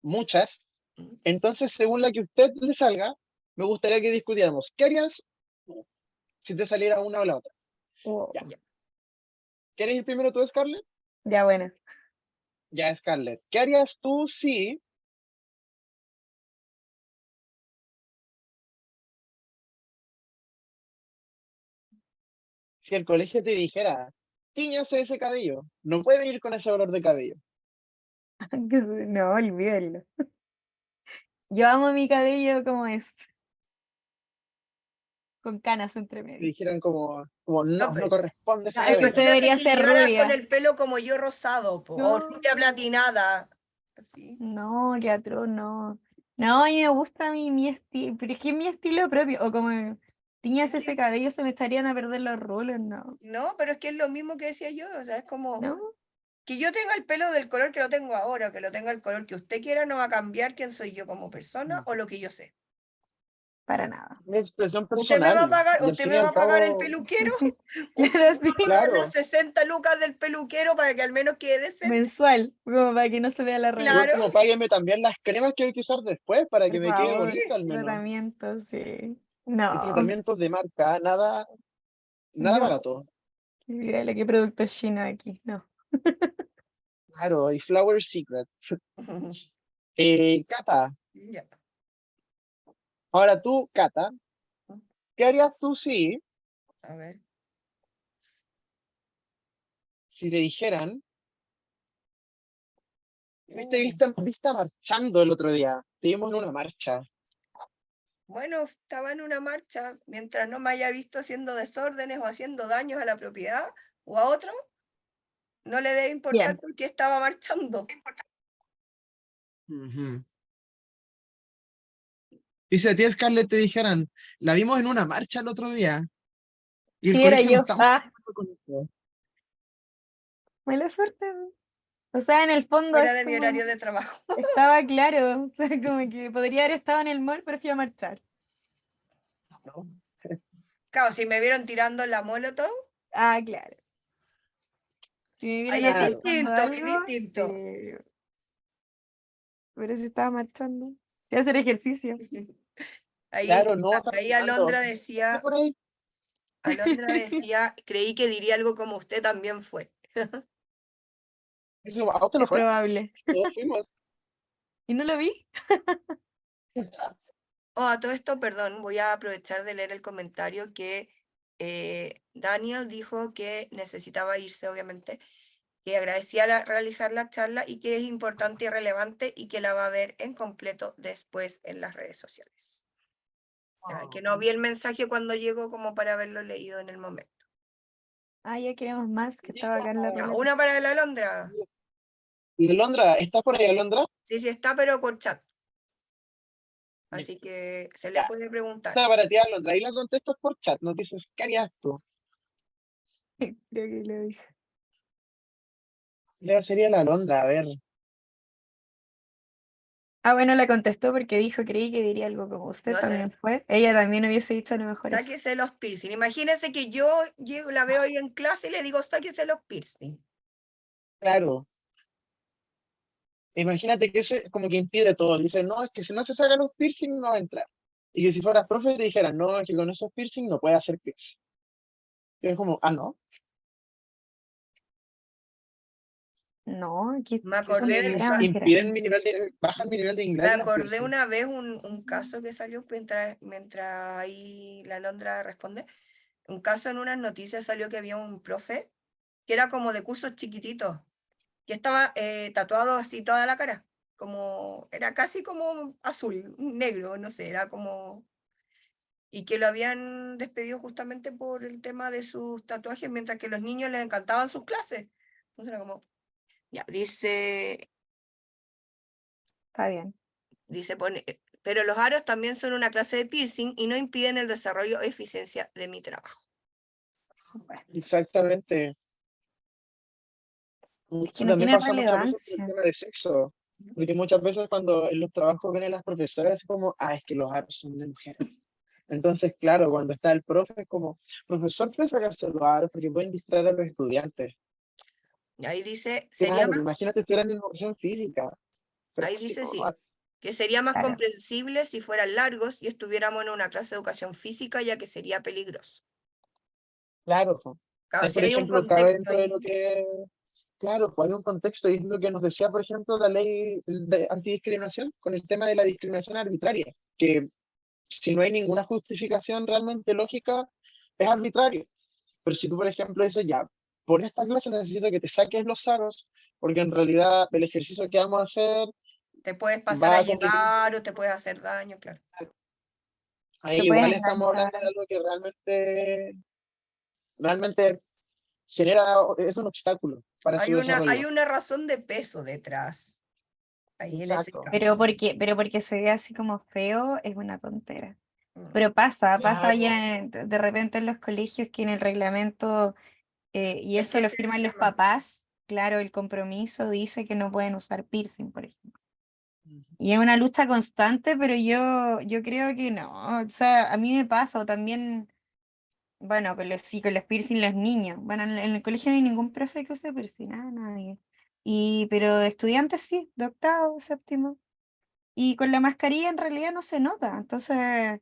muchas. Entonces, según la que a usted le salga, me gustaría que discutiéramos. ¿Qué harías si te saliera una o la otra? Wow. Ya. ¿Quieres ir primero tú, Scarlett? Ya, bueno. Ya, Scarlett. ¿Qué harías tú si el colegio te dijera, tíñase ese cabello, no puede venir con ese olor de cabello? No, olvídalo. Yo amo mi cabello como es, con canas entre Te medio. dijeran como no pero- corresponde ese No, es que usted cabello. imagínate debería que ser llegaras con rubia. el pelo como yo rosado, po, o No. rubia platinada. Así. No, qué atroz, no. No, a mí me gusta mi estilo, pero es que es mi estilo propio. O como tiñas ese cabello, se me estarían a perder los rulos, no. No, pero es que es lo mismo que decía yo, o sea, es como No, que yo tenga el pelo del color que lo tengo ahora, o que lo tenga el color que usted quiera, no va a cambiar quién soy yo como persona o lo que yo sé. para nada. Una expresión ¿Usted me va a personal. pagar, Y al usted fin me y va al a pagar el cabo, peluquero? Claro, sí. Pagar las claro, 60 lucas del peluquero para que al menos quede decente. Mensual, como para que no se vea la por regla. Claro. último, págueme también las cremas que hay que usar después para que Por me quede favor, bonito al menos. tratamiento, sí. Y No, tratamientos de marca, nada no. barato. Mírale qué producto chino aquí, no. Claro, y Flower Secret. Cata, Ya. ahora tú, Cata, ¿qué harías tú A ver. si te dijeran, viste, Uh, viste marchando el otro día? Te vimos en una marcha. Bueno, estaba en una marcha, mientras no me haya visto haciendo desórdenes o haciendo daños a la propiedad o a otro, no le debe importar Bien. por qué estaba marchando. Ujú. Y si a ti, Scarlett, te dijeran, la vimos en una marcha el otro día y el Sí, era colegio no yo. está muy de Ah, acuerdo con esto. mala suerte. O sea, en el fondo Fuera es de mi como, horario de trabajo. estaba claro, o sea, como que podría haber estado en el mall, pero fui a marchar. ¿No? Claro, si me vieron tirando la molotov, Ah, claro. Si me vieron ahí es Claro. asaltando distinto, es algo, distinto. sí, pero si estaba marchando. Voy a hacer ejercicio. Ahí, Claro, no, está ahí caminando. ¿Qué por ahí? Alondra decía, creí que diría algo como usted también fue. Eso, ¿a usted no Es fue? probable. Todos fuimos. ¿Y no lo vi? Oh, a todo esto, perdón, voy a aprovechar de leer el comentario que Daniel dijo que necesitaba irse, obviamente, que agradecía realizar la charla y que es importante y relevante y que la va a ver en completo después en las redes sociales. Ya, que no vi el mensaje cuando llegó como para haberlo leído en el momento. Ah, ya queremos más, que estaba acá en la Ya, ruleta. una para la Alondra. Y Alondra, ¿estás por ahí, Alondra? Sí, sí está, pero por chat. Así que se le Ya, puede preguntar. está para ti, Alondra. Ahí la contestas por chat, nos dices, ¿qué harías tú? Creo que lo dije. Ya sería la Alondra, a ver. Ah, bueno, la contestó porque dijo, creí que diría algo como usted No sé. también fue. Ella también hubiese dicho a lo mejor eso. Sáquese los piercing. Imagínense que yo la veo ahí en clase y le digo, sáquese los piercing. Claro. Imagínate que eso es como que impide todo. Dice, no, es que si no se sacan los piercing no va a entrar. Y que si fueras profe te dijeran, no, es que con esos piercing no puede hacer piercing. Y es como, no. No, ¿qué, Me qué acordé del tontería más Impiden grande? bajan mi nivel de Me inglés los acordé piercing. una vez un caso que salió mientras ahí la Londra responde, un caso en unas noticias salió que había un profe que era como de cursos chiquititos, que estaba tatuado así toda la cara, como, era casi como azul, negro, no sé, era como... Y que lo habían despedido justamente por el tema de sus tatuajes, mientras que a los niños les encantaban sus clases. Entonces era como, ya, Está bien. pero los aros también son una clase de piercing y no impiden el desarrollo o eficiencia de mi trabajo. Por supuesto. Exactamente. Es que Eso no también tiene pasa muchas veces con el relevancia. tema de sexo. Porque muchas veces cuando en los trabajos vienen las profesoras es como, es que los aros son de mujeres. Entonces, claro, cuando está el profe es como, profesor, puede sacarse los aros porque pueden distraer a los estudiantes. Y ahí dice, Claro, imagínate estudiar en educación física. Pero ahí es que dice no, sí, que sería más Claro. comprensible si fueran largos y estuviéramos en una clase de educación física, ya que sería peligroso. claro. Claro, Ahí, si por hay un ejemplo, cabe contexto dentro de lo ahí, que, claro, pues hay un contexto y es lo que nos decía, por ejemplo, la ley de antidiscriminación con el tema de la discriminación arbitraria, que si no hay ninguna justificación realmente lógica, es arbitrario. Pero si tú, por ejemplo, dices, ya, por esta clase necesito que te saques los aros, porque en realidad el ejercicio que vamos a hacer te puedes pasar va a a complicar, llevar o te puedes hacer daño, claro. ahí Te puedes igual estamos enganchar. hablando de algo que realmente genera, es un obstáculo para su Hay desarrollo. una razón de peso detrás, ahí en ese Exacto. caso. Pero porque se ve así como feo, es una tontera. Mm. Pero pasa Claro, ya de repente en los colegios que en el reglamento, y El eso lo jefe firman los llama. papás, claro, el compromiso dice que no pueden usar piercing, por ejemplo. Y es una lucha constante, pero yo creo que no. O sea, a mí me pasa, o también, bueno, sí, con los piercing los niños. Bueno, en el colegio no hay ningún profe que use piercing, nadie. Pero estudiantes sí, de octavo, séptimo. Y con la mascarilla en realidad no se nota, entonces La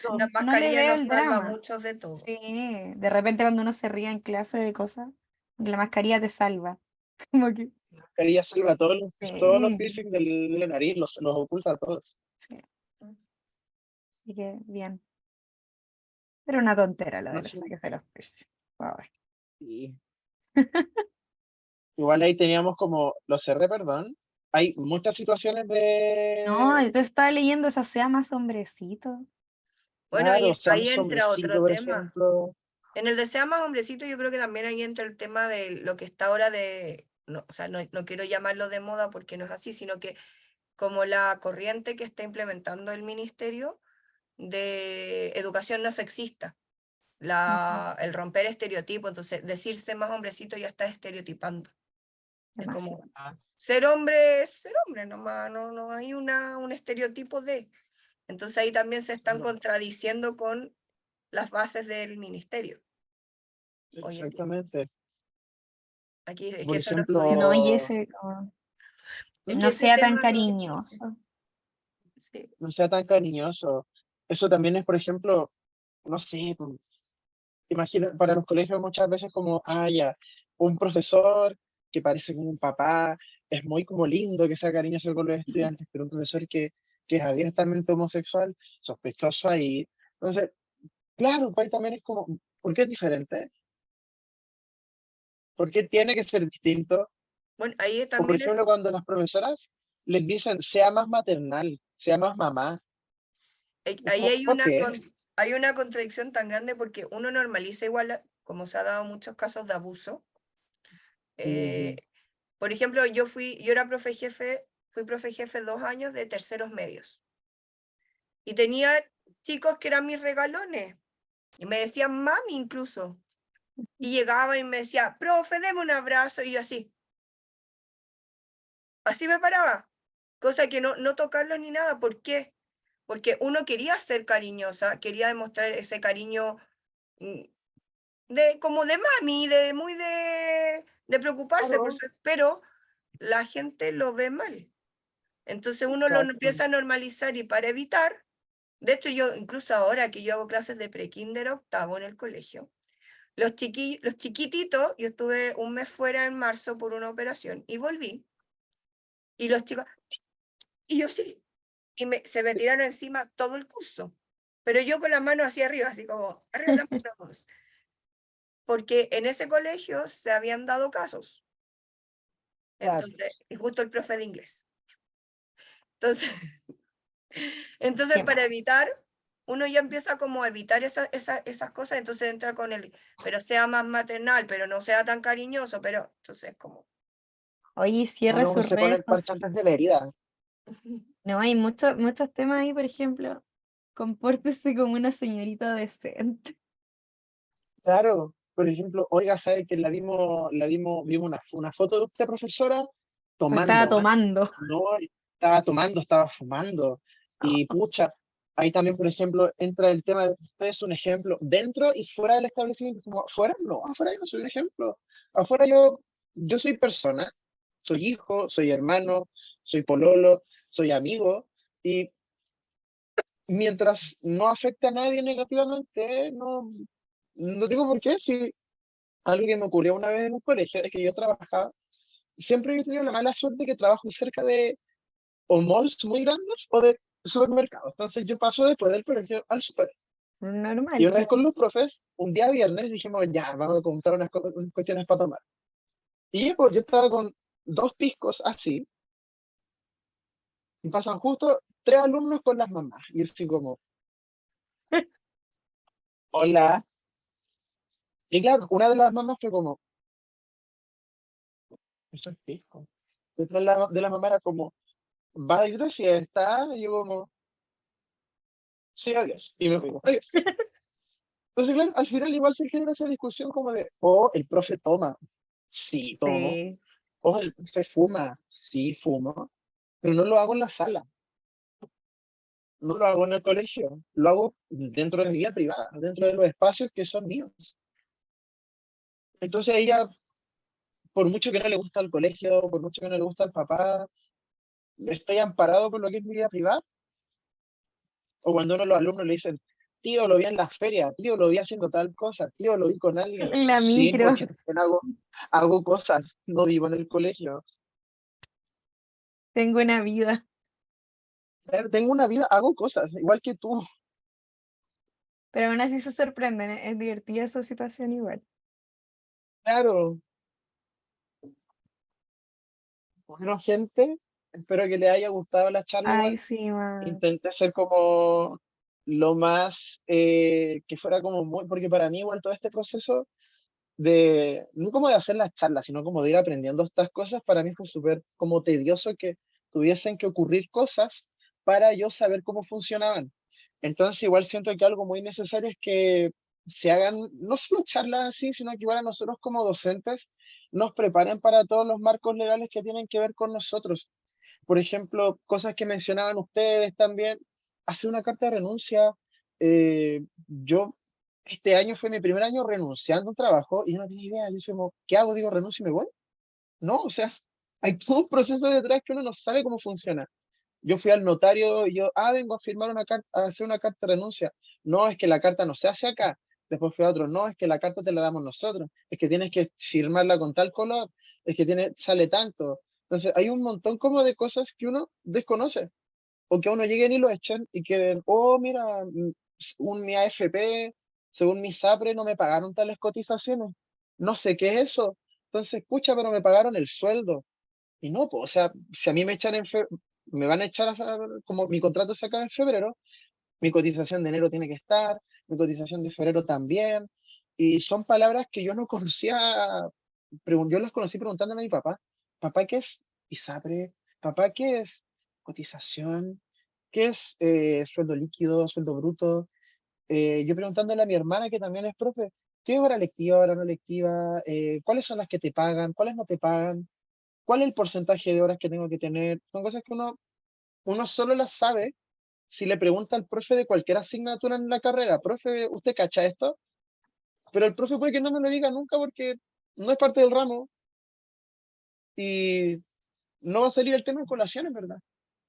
no le mascarilla veo nos el salva drama. mucho de todo. Sí, de repente cuando uno se ríe en clase de cosas, la mascarilla te salva. Como que, quería salvar todos los sí, piercings de la nariz, los oculta a todos. sí, así que bien. Pero una tontera lo No de los sé, saques de los piercing. Wow. sí. Igual ahí teníamos como, lo cerré, perdón. Hay muchas situaciones No, de, yo estaba leyendo esa sea más hombrecito. Bueno, claro, ahí seamos entra hombrecito, otro por tema. ejemplo. En el de Sea Más Hombrecito yo creo que también ahí entra el tema de lo que está ahora de, no, o sea, no quiero llamarlo de moda porque no es así, sino que como la corriente que está implementando el ministerio de educación no sexista, Ujú. el romper estereotipos, entonces decirse más hombrecito ya está estereotipando. Es como Demasiado. ser hombre nomás, no hay un estereotipo de. Entonces ahí también se están contradiciendo con las bases del ministerio hoy en día. Exactamente. Aquí es que Por eso lo estudié. No, y ejemplo, ese como, Es que no ese sea tan tema lo sé. cariñoso. Sí. no sea tan cariñoso. Eso también es, por ejemplo, no sé, imagina, para los colegios muchas veces como, ya, un profesor que parece como un papá, es muy como lindo que sea cariñoso con los estudiantes, pero un profesor que es abiertamente homosexual, sospechoso ahí. Entonces, claro, pues ahí también es como, ¿por qué es diferente? ¿Por qué tiene que ser distinto? Bueno, ahí O por también ejemplo, cuando las profesoras les dicen, sea más maternal, sea más mamá. Es ahí como, ¿por qué? hay una contradicción tan grande porque uno normaliza igual, como se ha dado muchos casos de abuso. Ujú. Por ejemplo, yo era fui profe jefe 2 años de terceros medios. Y tenía chicos que eran mis regalones. Y me decían mami incluso. Y llegaba y me decía, profe, deme un abrazo. Y yo así. Así me paraba. Cosa que no tocarlo ni nada. ¿Por qué? Porque uno quería ser cariñosa, quería demostrar ese cariño mm, como de mami, de preocuparse por Claro, su, pero la gente lo ve mal. Entonces uno lo exacto. empieza a normalizar y para evitar, de hecho yo incluso ahora que yo hago clases de prekinder octavo en el colegio, los chiquititos, yo estuve un mes fuera en marzo por una operación y volví, y los chicos, y yo sí, se me tiraron encima todo el curso. pero yo con las manos hacia arriba, así como, arriba las manos. Porque en ese colegio se habían dado casos. Claro. Entonces, y justo el profe de inglés. Entonces, entonces Qué para mal. evitar, uno ya empieza como a evitar esas cosas, entonces entra con el, pero sea más maternal, pero no sea tan cariñoso, pero entonces como, Oye, cierre Uno sus se pone redes el parche sociales. antes de la herida. No, hay muchos temas ahí, por ejemplo, compórtese como una señorita decente. Claro, por ejemplo, oiga, ¿sabe que vimos una foto de usted, profesora, Me estaba tomando? tomando. No, estaba tomando, estaba fumando. Y pucha, ahí también, por ejemplo, entra el tema de usted es un ejemplo dentro y fuera del establecimiento. Como afuera, no, afuera yo no soy un ejemplo. Afuera yo soy persona, soy hijo, soy hermano, soy pololo, soy amigo. Y mientras no afecte a nadie negativamente, no digo por qué. Si algo que me ocurrió una vez en un colegio es que yo trabajaba, siempre he tenido la mala suerte que trabajo cerca de o malls muy grandes o de supermercados. Entonces yo paso después del colegio al super. Y Normal, una vez pues. con los profes, un día viernes dijimos, ya, vamos a comprar unas cuestiones para tomar. Y pues, yo estaba con dos piscos así, y pasan justo tres alumnos con las mamás. Y yo así como, hola. Y claro, una de las mamás fue como, eso es pisco. Y otra de las mamás era como, ¿va a ir de fiesta? Y yo como, sí, adiós. Y me fui, adiós. Entonces, claro, al final igual se genera esa discusión como de, oh, el profe toma. Sí, tomo. Sí. Oh, el profe fuma. Sí, fumo. Pero no lo hago en la sala. No lo hago en el colegio. Lo hago dentro de mi vida privada, dentro de los espacios que son míos. Entonces ella, por mucho que no le gusta el colegio, por mucho que no le gusta el papá, estoy amparado por lo que es mi vida privada. O cuando uno de los alumnos le dicen, tío, lo vi en la feria, tío, lo vi haciendo tal cosa, tío, lo vi con alguien. En la Sí, micro. porque también hago cosas, no vivo en el colegio. Tengo una vida. Tengo una vida, hago cosas, igual que tú. Pero aún así se sorprenden. Es divertida esa situación igual. Claro. Bueno, gente, espero que les haya gustado la charla Ay, igual. sí, ma. Intenté ser como lo más, que fuera como muy, porque para mí igual todo este proceso de, no como de hacer las charlas, sino como de ir aprendiendo estas cosas, para mí fue súper como tedioso que tuviesen que ocurrir cosas para yo saber cómo funcionaban. Entonces igual siento que algo muy necesario es que se hagan no solo charlas así, sino que igual a nosotros como docentes nos preparen para todos los marcos legales que tienen que ver con nosotros. Por ejemplo, cosas que mencionaban ustedes también, hacer una carta de renuncia. Yo, este año fue mi primer año renunciando a un trabajo y yo no tenía idea. Yo soy como, ¿qué hago? Digo, renuncio y me voy. No, o sea, hay todo un proceso detrás que uno no sabe cómo funciona. Yo fui al notario y yo, vengo a firmar una carta, a hacer una carta de renuncia. No, es que la carta no se hace acá. Después fui a otro, no, es que la carta te la damos nosotros. Es que tienes que firmarla con tal color. Es que sale tanto. Entonces, hay un montón como de cosas que uno desconoce. O que a uno lleguen y lo echen y que, oh, mira, según mi AFP, según mi SAPRE, no me pagaron tales cotizaciones. No sé qué es eso. Entonces, escucha, pero me pagaron el sueldo. Y no, pues, o sea, si a mí me echan me van a echar como mi contrato se acaba en febrero, mi cotización de enero tiene que estar, mi cotización de febrero también. Y son palabras que yo no conocía, yo las conocí preguntándole a mi papá. Papá, ¿qué es ISAPRE? Papá, ¿qué es cotización? ¿Qué es sueldo líquido, sueldo bruto? Yo preguntándole a mi hermana, que también es profe, ¿qué es hora lectiva, hora no lectiva? ¿Cuáles son las que te pagan? ¿Cuáles no te pagan? ¿Cuál es el porcentaje de horas que tengo que tener? Son cosas que uno solo las sabe si le pregunta al profe de cualquier asignatura en la carrera, profe, ¿usted cacha esto? Pero el profe puede que no me lo diga nunca porque no es parte del ramo y no va a salir el tema en colaciones, ¿verdad?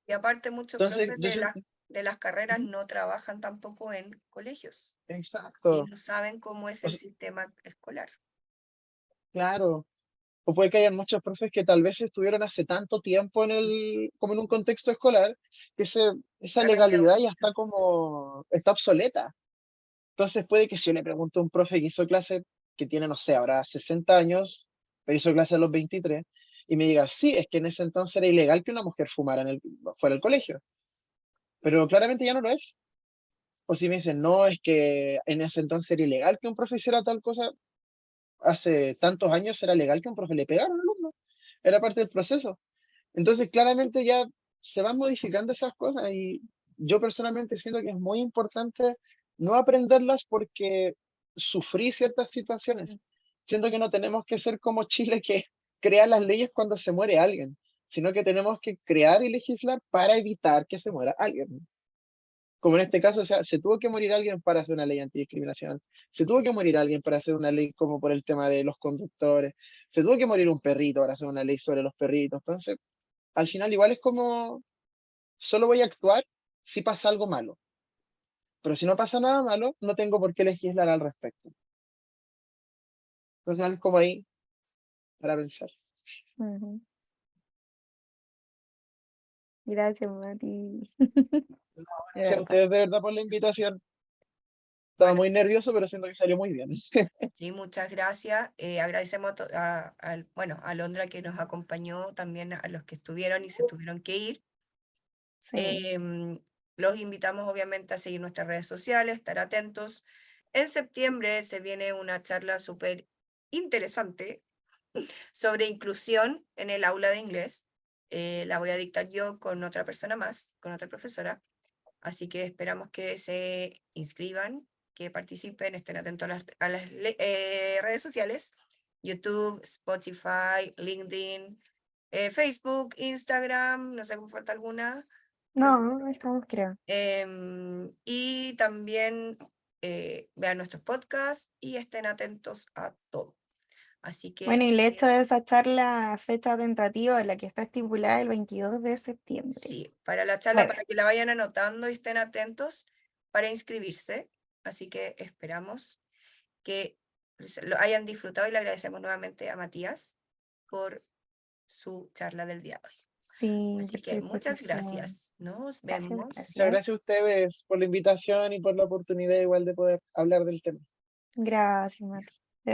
Y aparte muchos Entonces, profes yo siento, de las carreras ujú, no trabajan tampoco en colegios y exacto, no saben cómo es o el sea, sistema escolar. claro. o puede que hayan muchos profes que tal vez estuvieron hace tanto tiempo como en un contexto escolar, que esa Ha cambiado legalidad ya mucho. está obsoleta. Entonces puede que si yo le pregunto a un profe que hizo clase, que tiene, no sé, ahora 60 años, pero hizo clase a los 23, y me diga, sí, es que en ese entonces era ilegal que una mujer fumara fuera del colegio, pero claramente ya no lo es. O si me dicen, no, es que en ese entonces era ilegal que un profe hiciera tal cosa, hace tantos años era legal que un profe le pegara a un alumno, era parte del proceso. Entonces claramente ya se van modificando esas cosas y yo personalmente siento que es muy importante no aprenderlas porque sufrí ciertas situaciones. Siento que no tenemos que ser como Chile que crea las leyes cuando se muere alguien, sino que tenemos que crear y legislar para evitar que se muera alguien. Como en este caso, o sea, se tuvo que morir alguien para hacer una ley antidiscriminación, se tuvo que morir alguien para hacer una ley como por el tema de los conductores, se tuvo que morir un perrito para hacer una ley sobre los perritos. Entonces, al final igual es como, solo voy a actuar si pasa algo malo, pero si no pasa nada malo, no tengo por qué legislar al respecto. Entonces, es como ahí para pensar. Ujú. Gracias, Mati. De Gracias a verdad. ustedes de verdad por la invitación. Estaba Bueno, muy nervioso, pero siento que salió muy bien. sí, muchas gracias. Agradecemos bueno, a Londra que nos acompañó, también a los que estuvieron y se tuvieron que ir. Sí. Los invitamos obviamente a seguir nuestras redes sociales, estar atentos. En septiembre se viene una charla súper interesante sobre inclusión en el aula de inglés. La voy a dictar yo con otra persona más, con otra profesora. Así que esperamos que se inscriban, que participen, estén atentos a las redes sociales, YouTube, Spotify, LinkedIn, Facebook, Instagram, no sé cómo falta alguna. No, estamos, creo. Y también vean nuestros podcasts y estén atentos a todo. Así Bueno, que y le he hecho de esa charla fecha tentativa, la que está estipulada el 22 de septiembre. sí, para la charla, para Jueves. que la vayan anotando y estén atentos para inscribirse. Así que esperamos que lo hayan disfrutado y le agradecemos nuevamente a Matías por su charla del día de hoy. Sí, Así por su que muchas disposición. gracias. Nos Gracias, vemos. Muchas gracias. gracias a ustedes por la invitación y por la oportunidad igual de poder hablar del tema. Gracias, Mati.